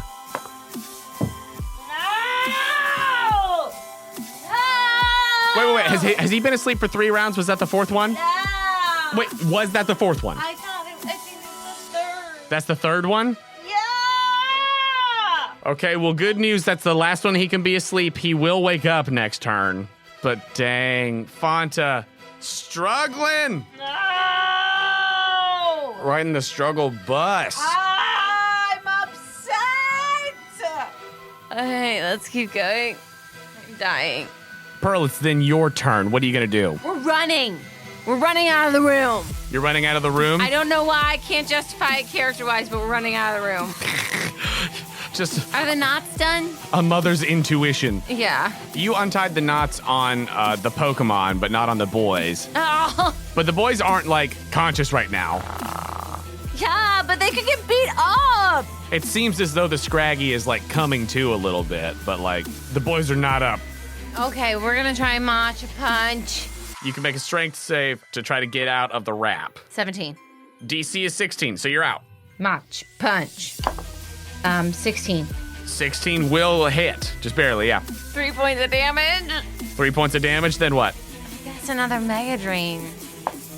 No! Wait. Has he been asleep for 3 rounds? Was that the 4th one? No! Wait, was that the 4th one? I think it was the 3rd. That's the 3rd one? Yeah! Okay, well, good news. That's the last one he can be asleep. He will wake up next turn. But dang, Fanta struggling. No! Riding the struggle bus. I'm upset! Okay, let's keep going. I'm dying. Pearl, it's then your turn. What are you going to do? We're running. We're running out of the room. You're running out of the room? I don't know why I can't justify it character-wise, but we're running out of the room. Just Are the knots done? a mother's intuition. Yeah. You untied the knots on the Pokemon, but not on the boys. Oh, But the boys aren't, like, conscious right now. yeah, but they could get beat up. It seems as though the Scraggy is, like, coming to a little bit, but, like, the boys are not up. Okay, we're gonna try Matcha Punch. You can make a strength save to try to get out of the wrap. 17. DC is 16, so you're out. Match Punch. 16. 16 will hit. Just barely, yeah. 3 points of damage. 3 points of damage, then what? That's another Mega Drain.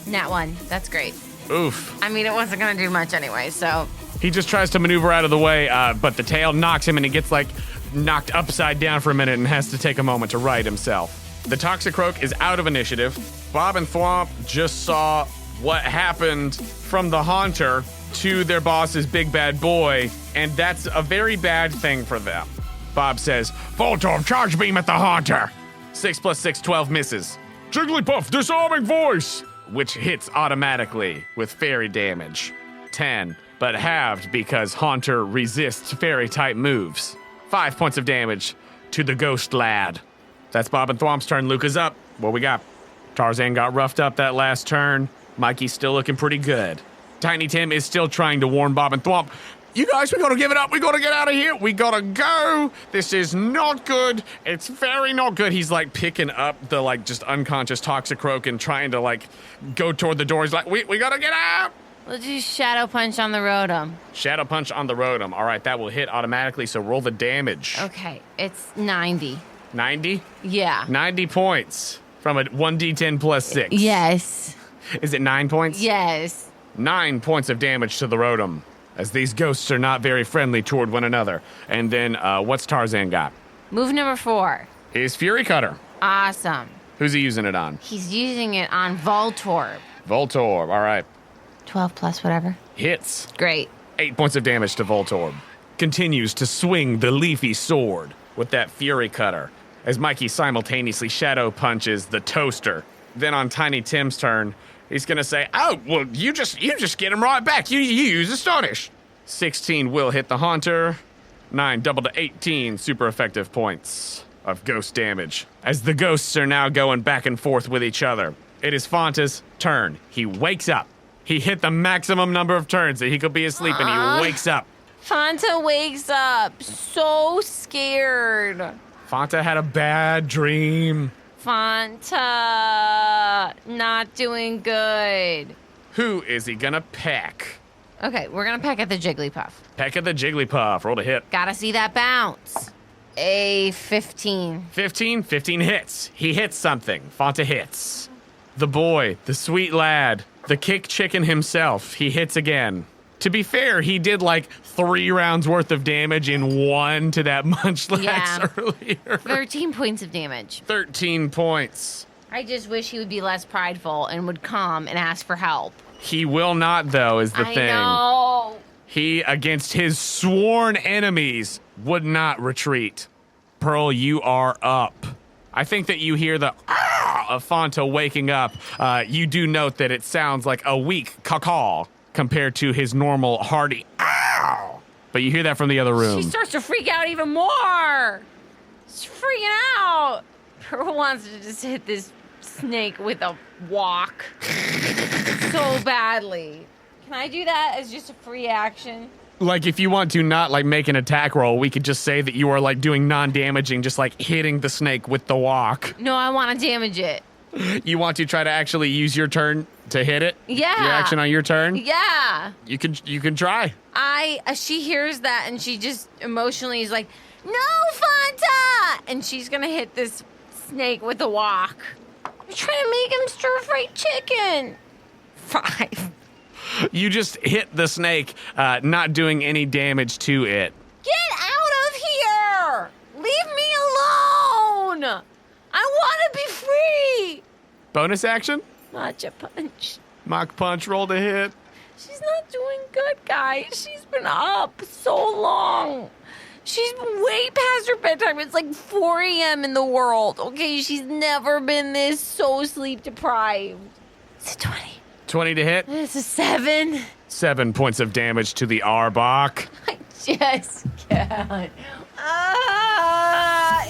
Nat 1. That's great. Oof. I mean, it wasn't gonna do much anyway, so. He just tries to maneuver out of the way, but the tail knocks him and he gets, like, knocked upside down for a minute and has to take a moment to right himself. The Toxicroak is out of initiative. Bob and Thwomp just saw what happened from the Haunter to their boss's big bad boy, and that's a very bad thing for them. Bob says, Voltorb, charge beam at the Haunter. 6 + 6, 12 misses, Jigglypuff, disarming voice. which hits automatically with fairy damage. 10, but halved because Haunter resists fairy-type moves. 5 points of damage to the ghost lad. That's Bob and Thwomp's turn. Luca's up. What we got? Tarzan got roughed up that last turn. Mikey's still looking pretty good. Tiny Tim is still trying to warn Bob and Thwomp. You guys, we gotta give it up. We gotta get out of here. We gotta go. This is not good. It's very not good. He's like picking up the like just unconscious Toxicroak and trying to like go toward the door. He's like, we gotta get out. We'll do Shadow Punch on the Rotom. Shadow Punch on the Rotom. All right, that will hit automatically, so roll the damage. Okay, it's 90. 90? Yeah. 90 points from a 1d10 plus 6. Yes. Is it 9 points? Yes. 9 points of damage to the Rotom, as these ghosts are not very friendly toward one another. And then, what's Tarzan got? Move number 4. Is Fury Cutter. Awesome. Who's he using it on? He's using it on Voltorb. Voltorb, all right. 12 plus whatever. Hits. Great. 8 points of damage to Voltorb. Continues to swing the leafy sword with that Fury Cutter, as Mikey simultaneously shadow punches the toaster. Then on Tiny Tim's turn, he's gonna say, oh, well, you just get him right back. You use Astonish. 16 will hit the Haunter. 9 double to 18 super effective points of ghost damage, as the ghosts are now going back and forth with each other. It is Fanta's turn. He wakes up. He hit the maximum number of turns that he could be asleep, and he wakes up. Fanta wakes up so scared. Fanta had a bad dream. Fanta not doing good. Who is he gonna peck? Okay, we're gonna peck at the Jigglypuff. Peck at the Jigglypuff. Roll to hit. Gotta see that bounce. A 15. 15 hits. He hits something. Fanta hits. The boy, the sweet lad, the kick chicken himself, he hits again. To be fair, he did like 3 rounds worth of damage in one to that Munchlax Yeah. earlier. 13 points of damage. 13 points. I just wish he would be less prideful and would come and ask for help. He will not, though, is the I thing. know. He, against his sworn enemies, would not retreat. Pearl, you are up. I think that you hear the of Fanta waking up. You do note that it sounds like a weak caw compared to his normal hearty ow. But you hear that from the other room. She starts to freak out even more. She's freaking out. Pearl wants to just hit this snake with a walk so badly. Can I do that as just a free action? Like, if you want to not, like, make an attack roll, we could just say that you are, like, doing non-damaging, just, like, hitting the snake with the walk. No, I want to damage it. You want to try to actually use your turn to hit it? Yeah. Your action on your turn? Yeah. You can try. She hears that and she just emotionally is like, no, Fanta! And she's going to hit this snake with a walk. You're trying to make him stir-fried chicken. 5. You just hit the snake, not doing any damage to it. Get out of here! Leave me alone! I want to be free! Bonus action? Matcha Punch. Mach Punch, roll to hit. She's not doing good, guys. She's been up so long. She's way past her bedtime. It's like 4 a.m. in the world. Okay, she's never been this so sleep deprived. It's a 20. 20 to hit. It's a 7. 7 points of damage to the Arbok. I just can't.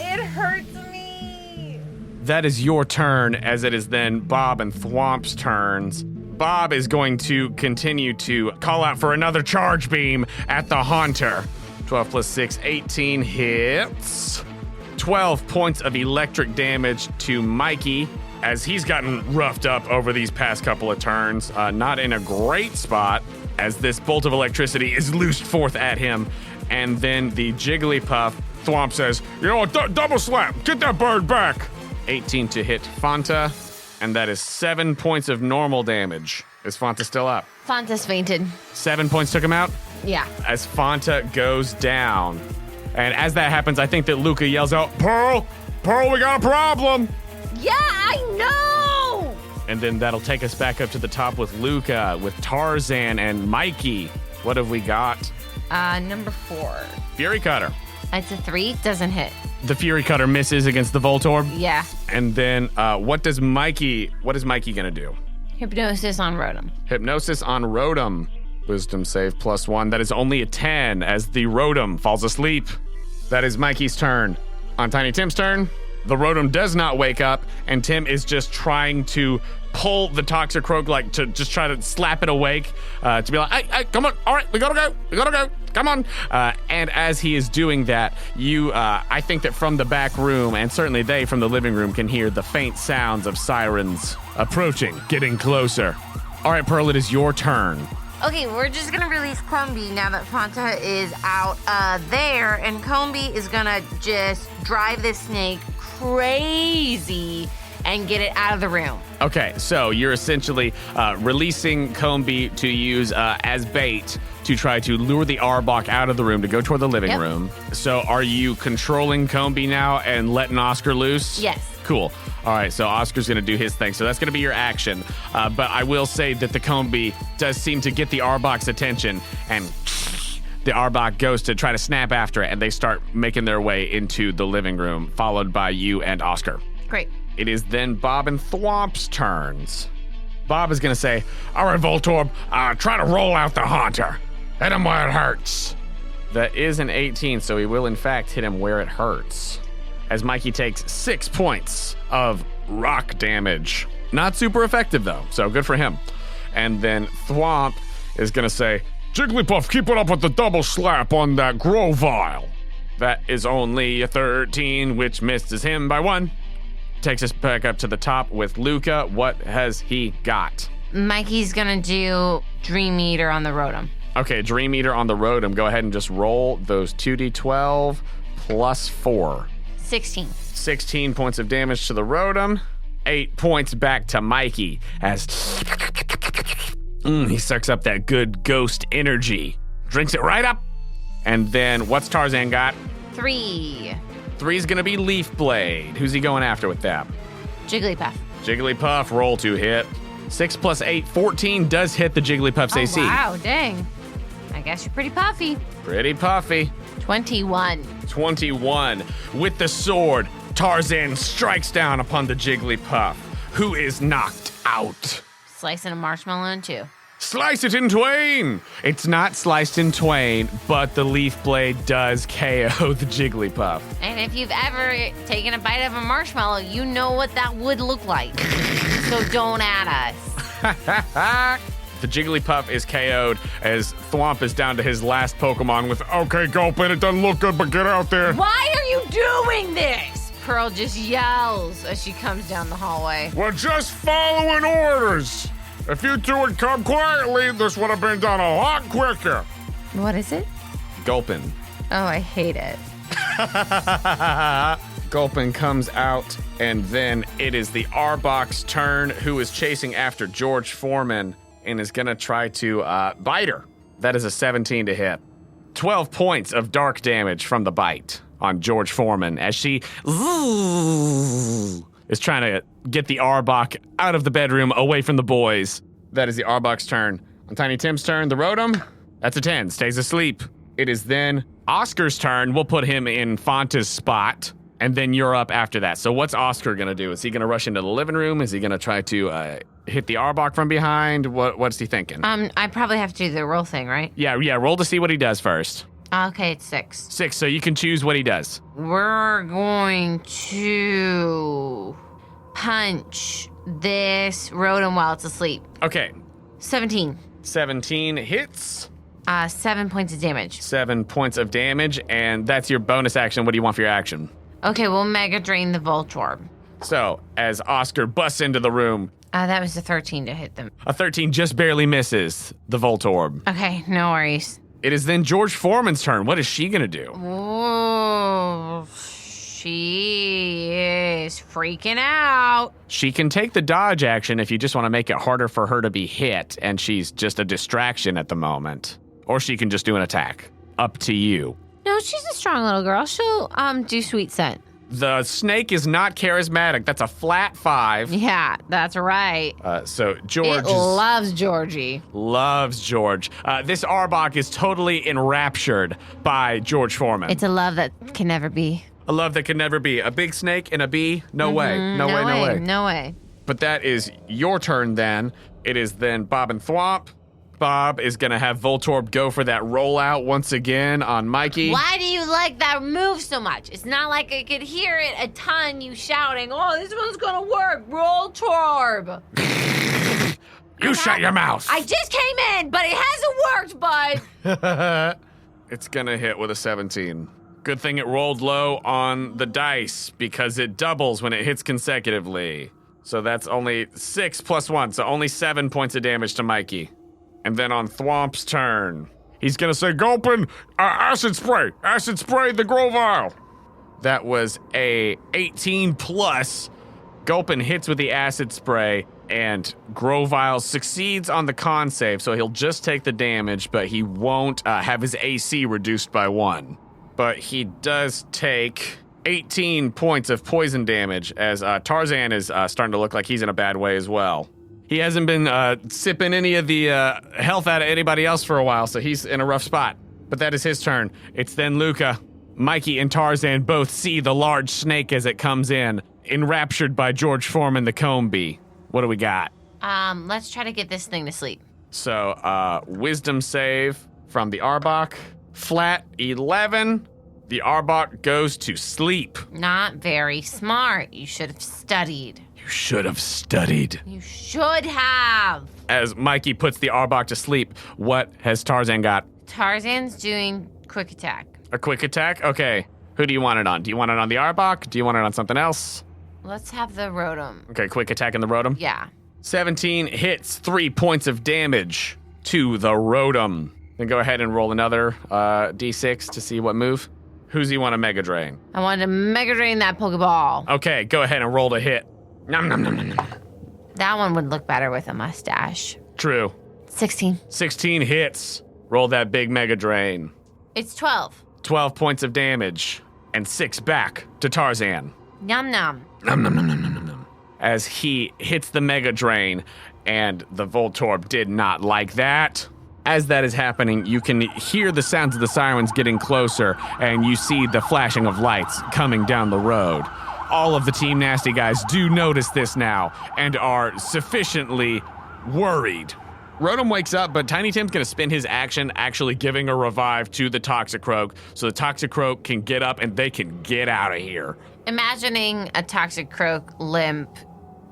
It hurts me. That is your turn, as it is then Bob and Thwomp's turns. Bob is going to continue to call out for another charge beam at the Haunter. 12 plus 6, 18 hits. 12 points of electric damage to Mikey, as he's gotten roughed up over these past couple of turns. Not in a great spot, as this bolt of electricity is loosed forth at him. And then the Jigglypuff, Thwomp says, you know what, double slap, get that bird back. 18 to hit Fanta, and that is 7 points of normal damage. Is Fanta still up? Fanta's fainted. 7 points took him out? Yeah. As Fanta goes down. And as that happens, I think that Luca yells out, Pearl, we got a problem. Yeah, I know. And then that'll take us back up to the top with Luca, with Tarzan and Mikey. What have we got? Number 4. Fury Cutter. It's a 3. Doesn't hit. The Fury Cutter misses against the Voltorb. Yeah. And then what is Mikey gonna do? Hypnosis on Rotom. Hypnosis on Rotom. Wisdom save +1. That is only a 10 as the Rotom falls asleep. That is Mikey's turn. On Tiny Tim's turn, the Rotom does not wake up, and Tim is just trying to pull the Toxicroak, like to just try to slap it awake, to be like, hey, come on, all right, we gotta go, come on. And as he is doing that, I think that from the back room, and certainly they from the living room, can hear the faint sounds of sirens approaching, getting closer. All right, Pearl, it is your turn. Okay, we're just gonna release Combi now that Fanta is out there, and Combi is gonna just drive this snake crazy and get it out of the room. Okay, so you're essentially releasing Combi to use as bait to try to lure the Arbok out of the room to go toward the living room. So are you controlling Combi now and letting Oscar loose? Yes. Cool. All right, so Oscar's going to do his thing. So that's going to be your action. But I will say that the Combi does seem to get the Arbok's attention, and the Arbok goes to try to snap after it, and they start making their way into the living room, followed by you and Oscar. Great. It is then Bob and Thwomp's turns. Bob is going to say, all right, Voltorb, try to roll out the Haunter. Hit him where it hurts. That is an 18, so he will in fact hit him where it hurts. As Mikey takes 6 points of rock damage. Not super effective, though, so good for him. And then Thwomp is going to say, Jigglypuff, keep it up with the double slap on that Grovyle. That is only a 13, which misses him by 1. Takes us back up to the top with Luca. What has he got? Mikey's gonna do Dream Eater on the Rotom. Okay, Dream Eater on the Rotom. Go ahead and just roll those 2d12 plus 4. 16. 16 points of damage to the Rotom. 8 points back to Mikey as he sucks up that good ghost energy. Drinks it right up. And then what's Tarzan got? 3. 3's gonna be Leaf Blade. Who's he going after with that? Jigglypuff. Jigglypuff, roll to hit. 6 plus 8, 14 does hit the Jigglypuff's AC. Wow, dang. I guess you're pretty puffy. Pretty puffy. 21. 21. With the sword, Tarzan strikes down upon the Jigglypuff, who is knocked out. Slicing a marshmallow in 2. Slice it in twain! It's not sliced in twain, but the Leaf Blade does KO the Jigglypuff. And if you've ever taken a bite of a marshmallow, you know what that would look like. So don't at us. The Jigglypuff is KO'd as Thwomp is down to his last Pokemon with, okay, Gulpin, it doesn't look good, but get out there. Why are you doing this? Pearl just yells as she comes down the hallway. We're just following orders. If you two would come quietly, this would have been done a lot quicker. What is it? Gulpin. Oh, I hate it. Gulpin comes out, and then it is the Arbok's turn, who is chasing after George Foreman and is going to try to bite her. That is a 17 to hit. 12 points of dark damage from the bite on George Foreman as she is trying to get the Arbok out of the bedroom away from the boys. That is the Arbok's turn. On Tiny Tim's turn, the Rotom, that's a 10, stays asleep. It is then Oscar's turn. We'll put him in Fanta's spot, and then you're up after that. So what's Oscar going to do? Is he going to rush into the living room? Is he going to try to hit the Arbok from behind? What's he thinking? I probably have to do the roll thing, right? Yeah, roll to see what he does first. Okay, it's 6. 6, so you can choose what he does. We're going to punch this rodent while it's asleep. Okay, 17. 17 hits. 7 points of damage. 7 points of damage, and that's your bonus action. What do you want for your action? Okay, we'll Mega Drain the Voltorb. So, as Oscar busts into the room, That was a 13 to hit them. a 13 just barely misses the Voltorb. Okay, no worries. It is then George Foreman's turn. What is she going to do? Ooh, she is freaking out. She can take the dodge action if you just want to make it harder for her to be hit, and she's just a distraction at the moment. Or she can just do an attack. Up to you. No, she's a strong little girl. She'll do sweet scent. The snake is not charismatic. That's a flat 5. Yeah, that's right. So George It loves Georgie. loves George. This Arbok is totally enraptured by George Foreman. It's a love that can never be. A love that can never be. A big snake and a bee? No way. No way. No way. But that is your turn then. It is then Bob and Thwomp. Bob is going to have Voltorb go for that rollout once again on Mikey. Why do you like that move so much? It's not like I could hear it a ton, you shouting, oh, this one's gonna work, roll Torb. You shut your mouth. I just came in, but it hasn't worked, bud. It's going to hit with a 17. Good thing it rolled low on the dice because it doubles when it hits consecutively. So that's only 6 plus 1, so only 7 points of damage to Mikey. And then on Thwomp's turn, he's going to say, Gulpin, acid spray the Grovile. That was a 18 plus. Gulpin hits with the acid spray, and Grovile succeeds on the con save, so he'll just take the damage, but he won't have his AC reduced by 1. But he does take 18 points of poison damage, as Tarzan is starting to look like he's in a bad way as well. He hasn't been sipping any of the health out of anybody else for a while, so he's in a rough spot. But that is his turn. It's then Luca. Mikey and Tarzan both see the large snake as it comes in, enraptured by George Foreman the comb bee. What do we got? Let's try to get this thing to sleep. So, wisdom save from the Arbok. Flat 11. The Arbok goes to sleep. Not very smart. You should have studied. You should have studied. You should have. As Mikey puts the Arbok to sleep, what has Tarzan got? Tarzan's doing quick attack. A quick attack? Okay. Who do you want it on? Do you want it on the Arbok? Do you want it on something else? Let's have the Rotom. Okay, quick attack in the Rotom. Yeah. 17 hits, 3 points of damage to the Rotom. Then go ahead and roll another d6 to see what move. Who's he want to Mega Drain? I wanted to Mega Drain that Pokeball. Okay, go ahead and roll to hit. Nom, nom, nom, nom, nom. That one would look better with a mustache. True. 16. 16 hits. Roll that big Mega Drain. It's 12. 12 points of damage. And 6 back to Tarzan. Yum num. Nom, nom, nom, nom, nom, nom, nom. As he hits the Mega Drain, and the Voltorb did not like that. As that is happening, you can hear the sounds of the sirens getting closer, and you see the flashing of lights coming down the road. All of the Team Nasty guys do notice this now, and are sufficiently worried. Rotom wakes up, but Tiny Tim's going to spend his action actually giving a revive to the Toxicroak, so the Toxicroak can get up and they can get out of here. Imagining a Toxicroak limp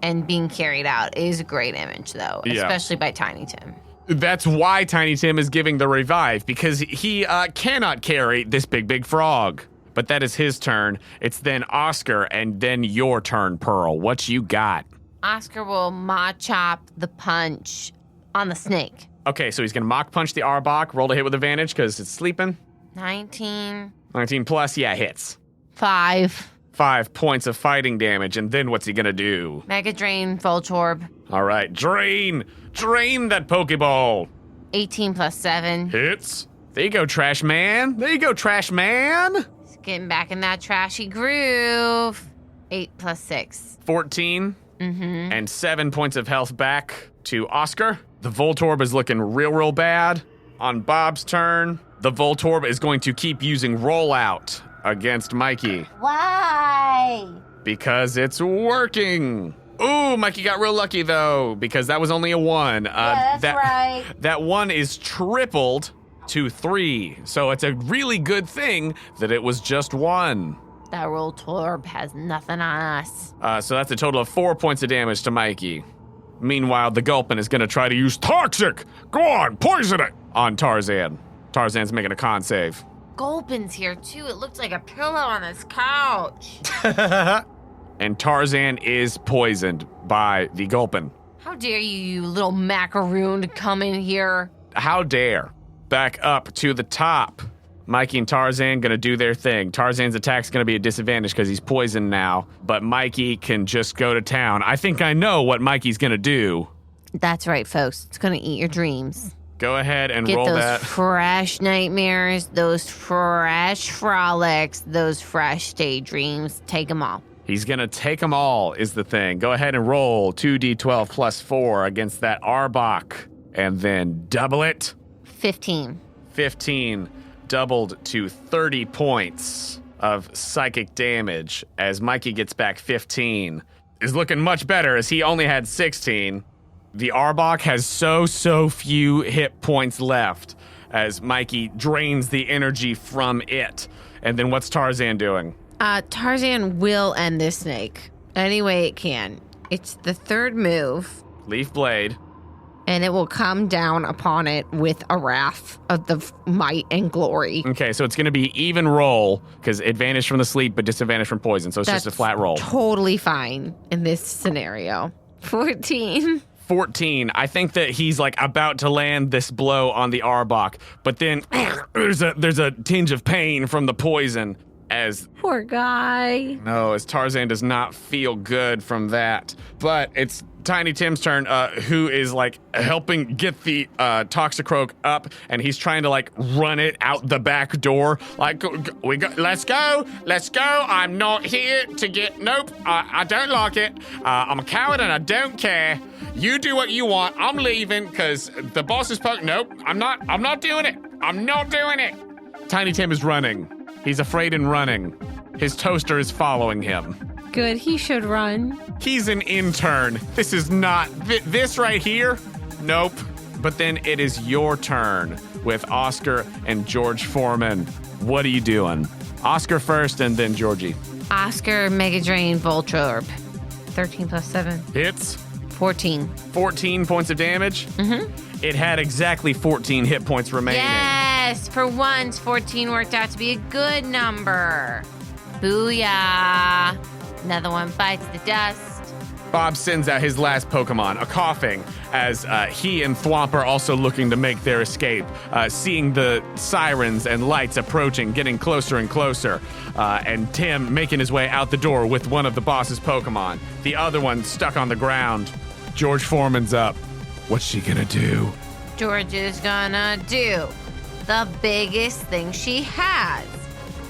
and being carried out is a great image, though, Yeah. especially by Tiny Tim. That's why Tiny Tim is giving the revive, because he cannot carry this big frog. But that is his turn. It's then Oscar, and then your turn, Pearl. What you got? Oscar will Machop the punch on the snake. Okay, so he's going to mock punch the Arbok. Roll to hit with advantage because it's sleeping. 19. 19 plus, yeah, hits. 5. 5 points of fighting damage, and then what's he going to do? Mega Drain Voltorb. All right, drain that Pokeball. 18 plus 7. Hits. There you go, Trash Man. There you go, Trash Man. He's getting back in that trashy groove. 8 plus 6. 14. And 7 points of health back to Oscar. The Voltorb is looking real bad. On Bob's turn, the Voltorb is going to keep using Rollout against Mikey. Why? Because it's working. Ooh, Mikey got real lucky, though, because that was only a 1. Yeah, that's right. That 1 is tripled to 3. So it's a really good thing that it was just 1. That Roltorb has nothing on us. So that's a total of 4 points of damage to Mikey. Meanwhile, the Gulpin is going to try to use Toxic! Go on, poison it! on Tarzan. Tarzan's making a con save. Gulpin's here too. It looks like a pillow on this couch. And Tarzan is poisoned by the Gulpin. How dare you little macaroon, to come in here? How dare. Back up to the top. Mikey and Tarzan gonna do their thing. Tarzan's attack's gonna be a disadvantage because he's poisoned now, but Mikey can just go to town. I think I know what Mikey's gonna do. That's right, folks. It's gonna eat your dreams. Go ahead and Get roll those that. fresh nightmares, those fresh frolics, those fresh daydreams. Take them all. He's gonna take them all, is the thing. Go ahead and roll 2d12 plus 4 against that Arbok, and then double it. 15. 15 doubled to 30 points of psychic damage as Mikey gets back 15. Is looking much better as he only had 16. The Arbok has so few hit points left as Mikey drains the energy from it. And then what's Tarzan doing? Tarzan will end this snake any way it can. It's the third move, Leaf Blade. and it will come down upon it with a wrath of the might and glory. Okay, so it's going to be even roll because advantage from the sleep, but disadvantage from poison. So it's just a flat roll. Totally fine in this scenario. 14. 14. I think that he's like about to land this blow on the Arbok, but then there's a tinge of pain from the poison as Poor guy. as Tarzan does not feel good from that. But it's Tiny Tim's turn, who is like helping get the Toxicroak up, and he's trying to like run it out the back door. Like, let's go. I'm not here to get. Nope, I don't like it. I'm a coward and I don't care. You do what you want. I'm leaving because the boss is Nope, I'm not doing it. I'm not doing it. Tiny Tim is running. He's afraid and running. His toaster is following him. Good, he should run. He's an intern. This is not this right here. Nope. But then it is your turn with Oscar and George Foreman. What are you doing? Oscar first and then Georgie. Oscar, Mega Drain, Voltorb. 13 plus 7. Hits. 14. 14 points of damage. Mm-hmm. It had exactly 14 hit points remaining. Yes, for once, 14 worked out to be a good number. Booyah. Another one bites the dust. Bob sends out his last Pokemon, a Coughing, as he and Thwomp are also looking to make their escape, seeing the sirens and lights approaching, getting closer and closer, and Tim making his way out the door with one of the boss's Pokemon. The other one stuck on the ground. George Foreman's up. What's she gonna do? George is gonna do the biggest thing she has,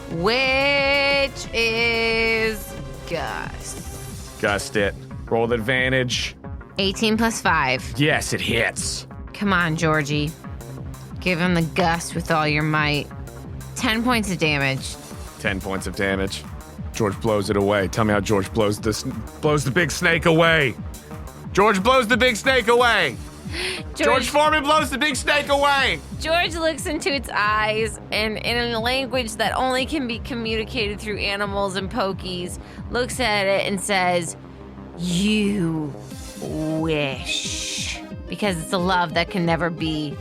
which is Gust. Gust it. Roll the advantage. 18 plus 5. Yes, it hits. Come on, Georgie. Give him the gust with all your might. 10 points of damage. 10 points of damage. George blows it away. Tell me how George blows the big snake away. George blows the big snake away. George Foreman blows the big snake away. George looks into its eyes and in a language that only can be communicated through animals and pokies, looks at it and says, "You wish." Because it's a love that can never be.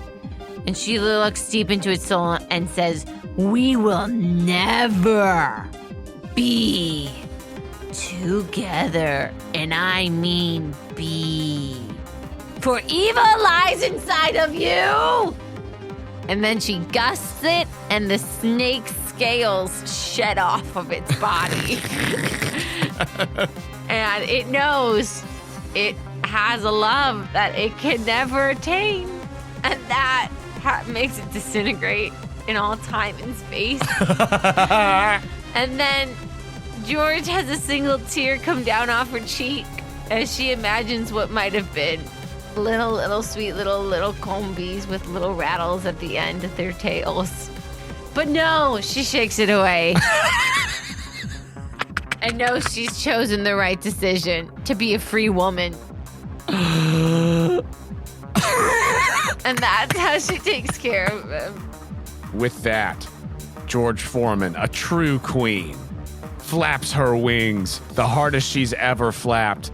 And she looks deep into its soul and says, "We will never be together." And I mean be. For evil lies inside of you. And then she gusts it, and the snake's scales shed off of its body. And it knows it has a love that it can never attain. And that makes it disintegrate in all time and space. And then George has a single tear come down off her cheek as she imagines what might have been. Little sweet little combies with little rattles at the end of their tails. But no, she shakes it away. And knows she's chosen the right decision to be a free woman. And that's how she takes care of him. with that, George Foreman, a true queen, flaps her wings the hardest she's ever flapped,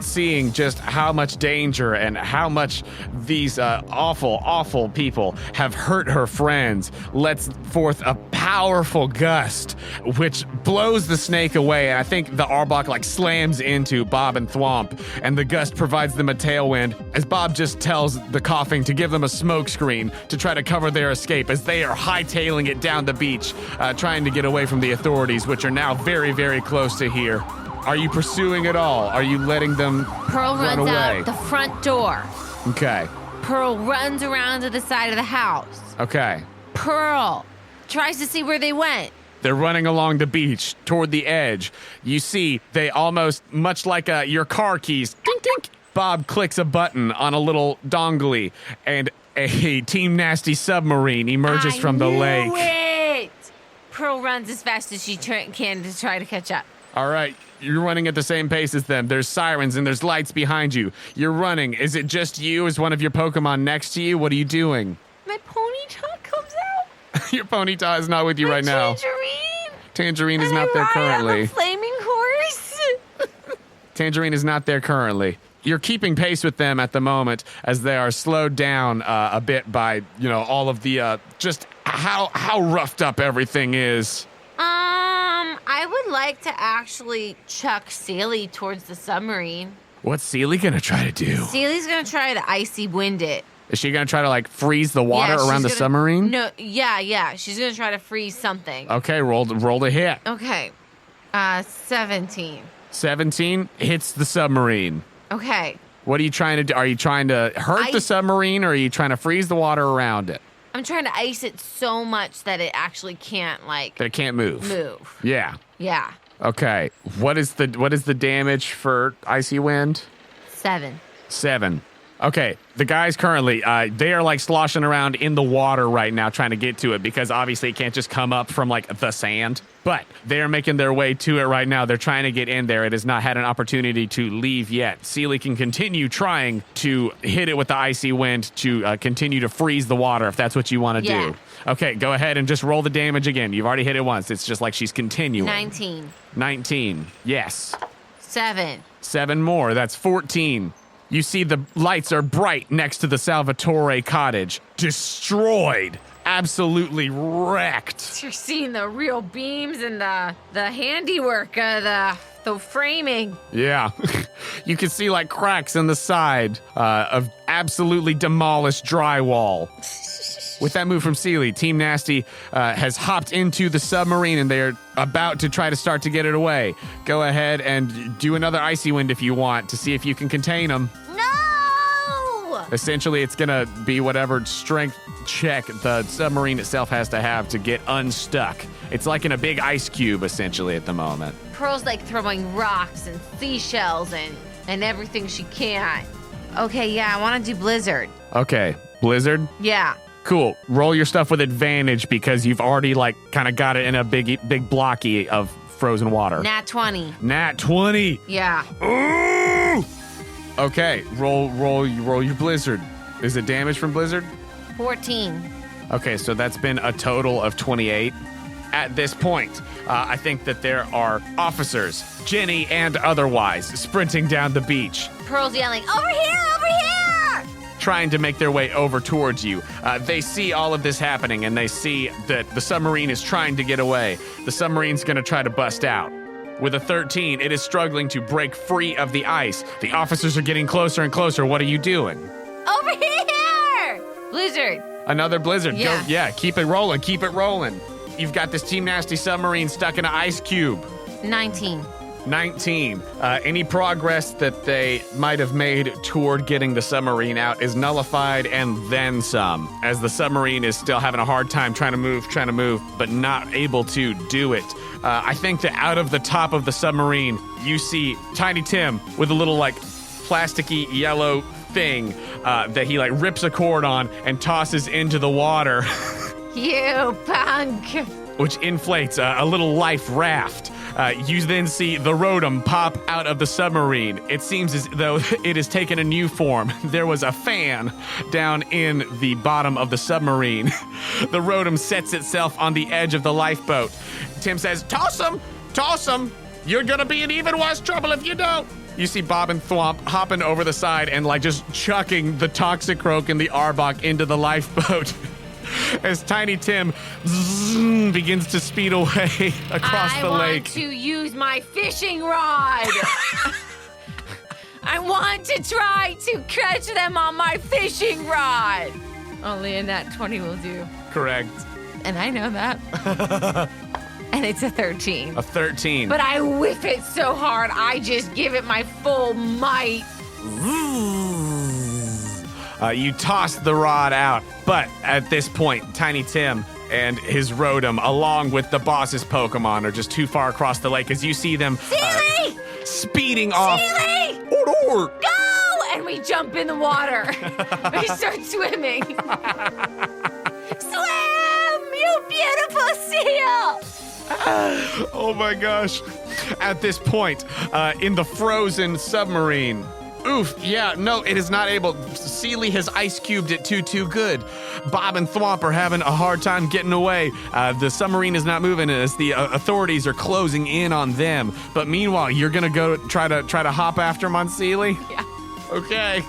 seeing just how much danger and how much these awful people have hurt her friends, lets forth a powerful gust which blows the snake away, and I think the Arbok like slams into Bob and Thwomp, and the gust provides them a tailwind as Bob just tells the coughing to give them a smoke screen to try to cover their escape as they are hightailing it down the beach, trying to get away from the authorities, which are now very, very close to here. Are you pursuing at all? Are you letting them Pearl run runs away? out the front door. Okay. Pearl runs around to the side of the house. Okay. Pearl tries to see where they went. They're running along the beach toward the edge. You see, they almost, much like your car keys, dink, dink. Bob clicks a button on a little dongly, and a Team Nasty submarine emerges from the lake. It. Pearl runs as fast as she can to try to catch up. All right, you're running at the same pace as them. There's sirens and there's lights behind you. You're running. Is it just you? Is one of your Pokemon next to you? What are you doing? My Ponyta comes out. Your Ponyta is not with you right now. Tangerine. Tangerine is And not I there ride on currently. a flaming horse. Tangerine is not there currently. You're keeping pace with them at the moment as they are slowed down a bit by, all of the, just how roughed up everything is. I would like to actually chuck Sealy towards the submarine. What's Sealy gonna try to do? Sealy's gonna try to icy wind it. Is she gonna try to freeze the water Yeah, around the she's gonna- submarine? No, yeah. She's gonna try to freeze something. Okay, roll the hit. Okay. 17. 17 hits the submarine. Okay. What are you trying to do? Are you trying to hurt the submarine, or are you trying to freeze the water around it? I'm trying to ice it so much that it actually can't That it can't move. move. Yeah. Yeah. Okay. What is the damage for icy wind? 7. 7. Okay, the guys currently, they are sloshing around in the water right now trying to get to it because obviously it can't just come up from the sand. But they are making their way to it right now. They're trying to get in there. It has not had an opportunity to leave yet. Sealy can continue trying to hit it with the icy wind to continue to freeze the water if that's what you want to do. Okay, go ahead and just roll the damage again. You've already hit it once. It's just like she's continuing. 19. 19. Yes. 7. 7 more. That's 14. You see the lights are bright next to the Salvatore cottage. Destroyed. Absolutely wrecked. You're seeing the real beams and the handiwork, the framing. Yeah. You can see cracks in the side of absolutely demolished drywall. With that move from Sealy, Team Nasty has hopped into the submarine and they're about to try to start to get it away. Go ahead and do another icy wind if you want to see if you can contain them. No! Essentially, it's going to be whatever strength check the submarine itself has to have to get unstuck. It's like in a big ice cube, essentially, at the moment. Pearl's throwing rocks and seashells and everything she can. Okay, yeah, I want to do Blizzard. Okay, Blizzard? Yeah. Cool. Roll your stuff with advantage because you've already kind of got it in a big blocky of frozen water. Nat 20. Nat 20. Yeah. Ooh! Okay, roll your Blizzard. Is it damage from Blizzard? 14. Okay, so that's been a total of 28. At this point, I think that there are officers, Jenny and otherwise, sprinting down the beach, Pearl's yelling, over here, over here! trying to make their way over towards you. They see all of this happening, and they see that the submarine is trying to get away. The submarine's going to try to bust out. With a 13, it is struggling to break free of the ice. The officers are getting closer and closer. What are you doing? Over here! Blizzard. Another blizzard. Yeah. Go, keep it rolling. Keep it rolling. You've got this Team Nasty submarine stuck in an ice cube. 19. 19. Any progress that they might have made toward getting the submarine out is nullified and then some, as the submarine is still having a hard time trying to move, but not able to do it. I think that out of the top of the submarine, you see Tiny Tim with a little plasticky yellow thing that he rips a cord on and tosses into the water. You punk. Which inflates a little life raft You then see the Rotom pop out of the submarine. It seems as though it has taken a new form. There was a fan down in the bottom of the submarine. The Rotom sets itself on the edge of the lifeboat. Tim says, "Toss him! Toss him! You're gonna be in even worse trouble if you don't!" You see Bob and Thwomp hopping over the side and like just chucking the Toxicroak and the Arbok into the lifeboat. As Tiny Tim begins to speed away across the lake. I want to use my fishing rod. I want to try to catch them on my fishing rod. Only a nat 20 will do. Correct. And I know that. And it's a 13. A 13. But I whip it so hard, I just give it my full might. You toss the rod out, but at this point, Tiny Tim and his Rotom, along with the boss's Pokemon, are just too far across the lake as you see them speeding off. Sealy! Go! And we jump in the water. We start swimming. Swim, you beautiful seal! Oh my gosh. At this point, in the frozen submarine. Oof, yeah, no, it is not able. Sealy has ice cubed it too good. Bob and Thwomp are having a hard time getting away. The submarine is not moving as the authorities are closing in on them. But meanwhile, you're gonna go try to hop after him on Sealy? Yeah. Okay.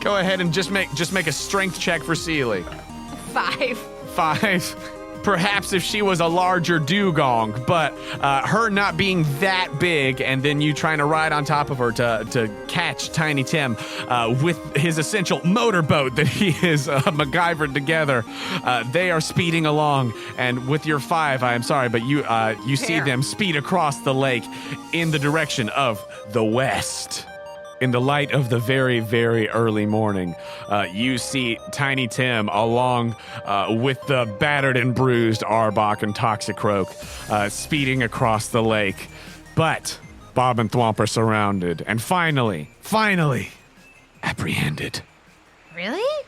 Go ahead and just make a strength check for Sealy. 5. 5. Perhaps if she was a larger dugong, but her not being that big and then you trying to ride on top of her to catch Tiny Tim with his essential motorboat that he is MacGyvered together, they are speeding along. And with your 5, I am sorry, but you see them speed across the lake in the direction of the west. In the light of the very, very early morning, you see Tiny Tim along with the battered and bruised Arbok and Toxicroak speeding across the lake. But Bob and Thwomp are surrounded and finally apprehended. Really?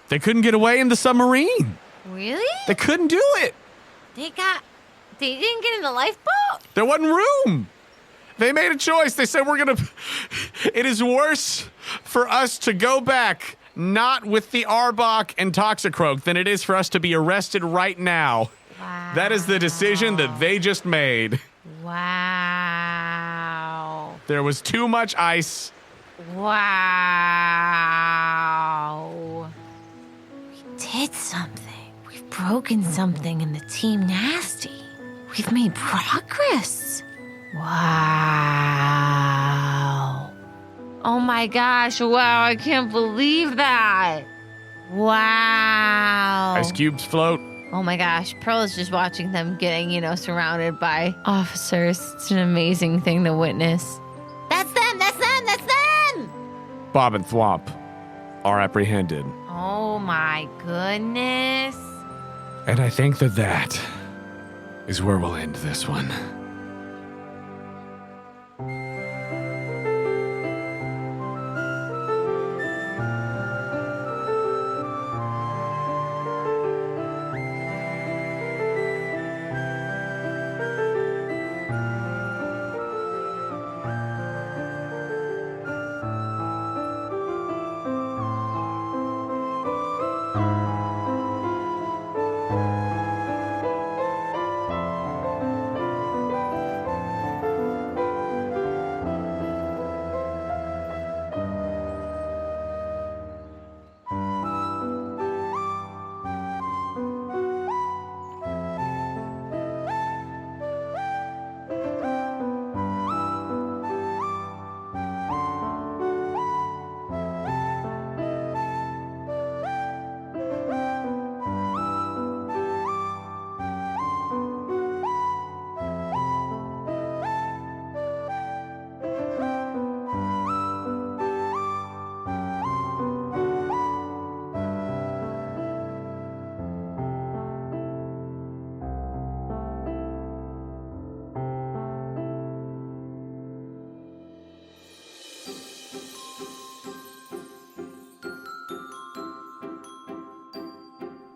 They couldn't get away in the submarine. Really? They couldn't do it. They didn't get in the lifeboat? There wasn't room. They made a choice. They said, it is worse for us to go back, not with the Arbok and Toxicroak, than it is for us to be arrested right now. Wow. That is the decision that they just made. Wow. There was too much ice. Wow. We did something. We've broken something in the Team Nasty. We've made progress. Wow. Oh my gosh, wow, I can't believe that. Wow. Ice cubes float. Oh my gosh, Pearl is just watching them getting, surrounded by officers. It's an amazing thing to witness. That's them, that's them, that's them! Bob and Thwomp are apprehended. Oh my goodness. And I think that is where we'll end this one.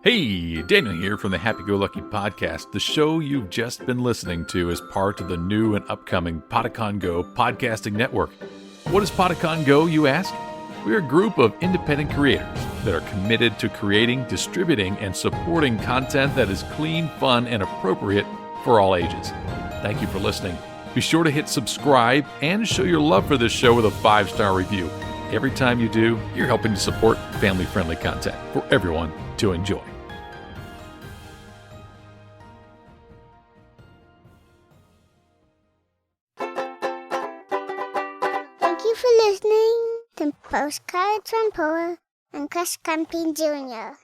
Hey, Daniel here from the Happy Go Lucky Podcast. The show you've just been listening to is part of the new and upcoming Podicon Go podcasting network. What is Podicon Go, you ask? We're a group of independent creators that are committed to creating, distributing, and supporting content that is clean, fun, and appropriate for all ages. Thank you for listening. Be sure to hit subscribe and show your love for this show with a 5-star review. Every time you do, you're helping to support family-friendly content for everyone to enjoy. Thank you for listening to Postcards from Poa and Chris Camping Jr.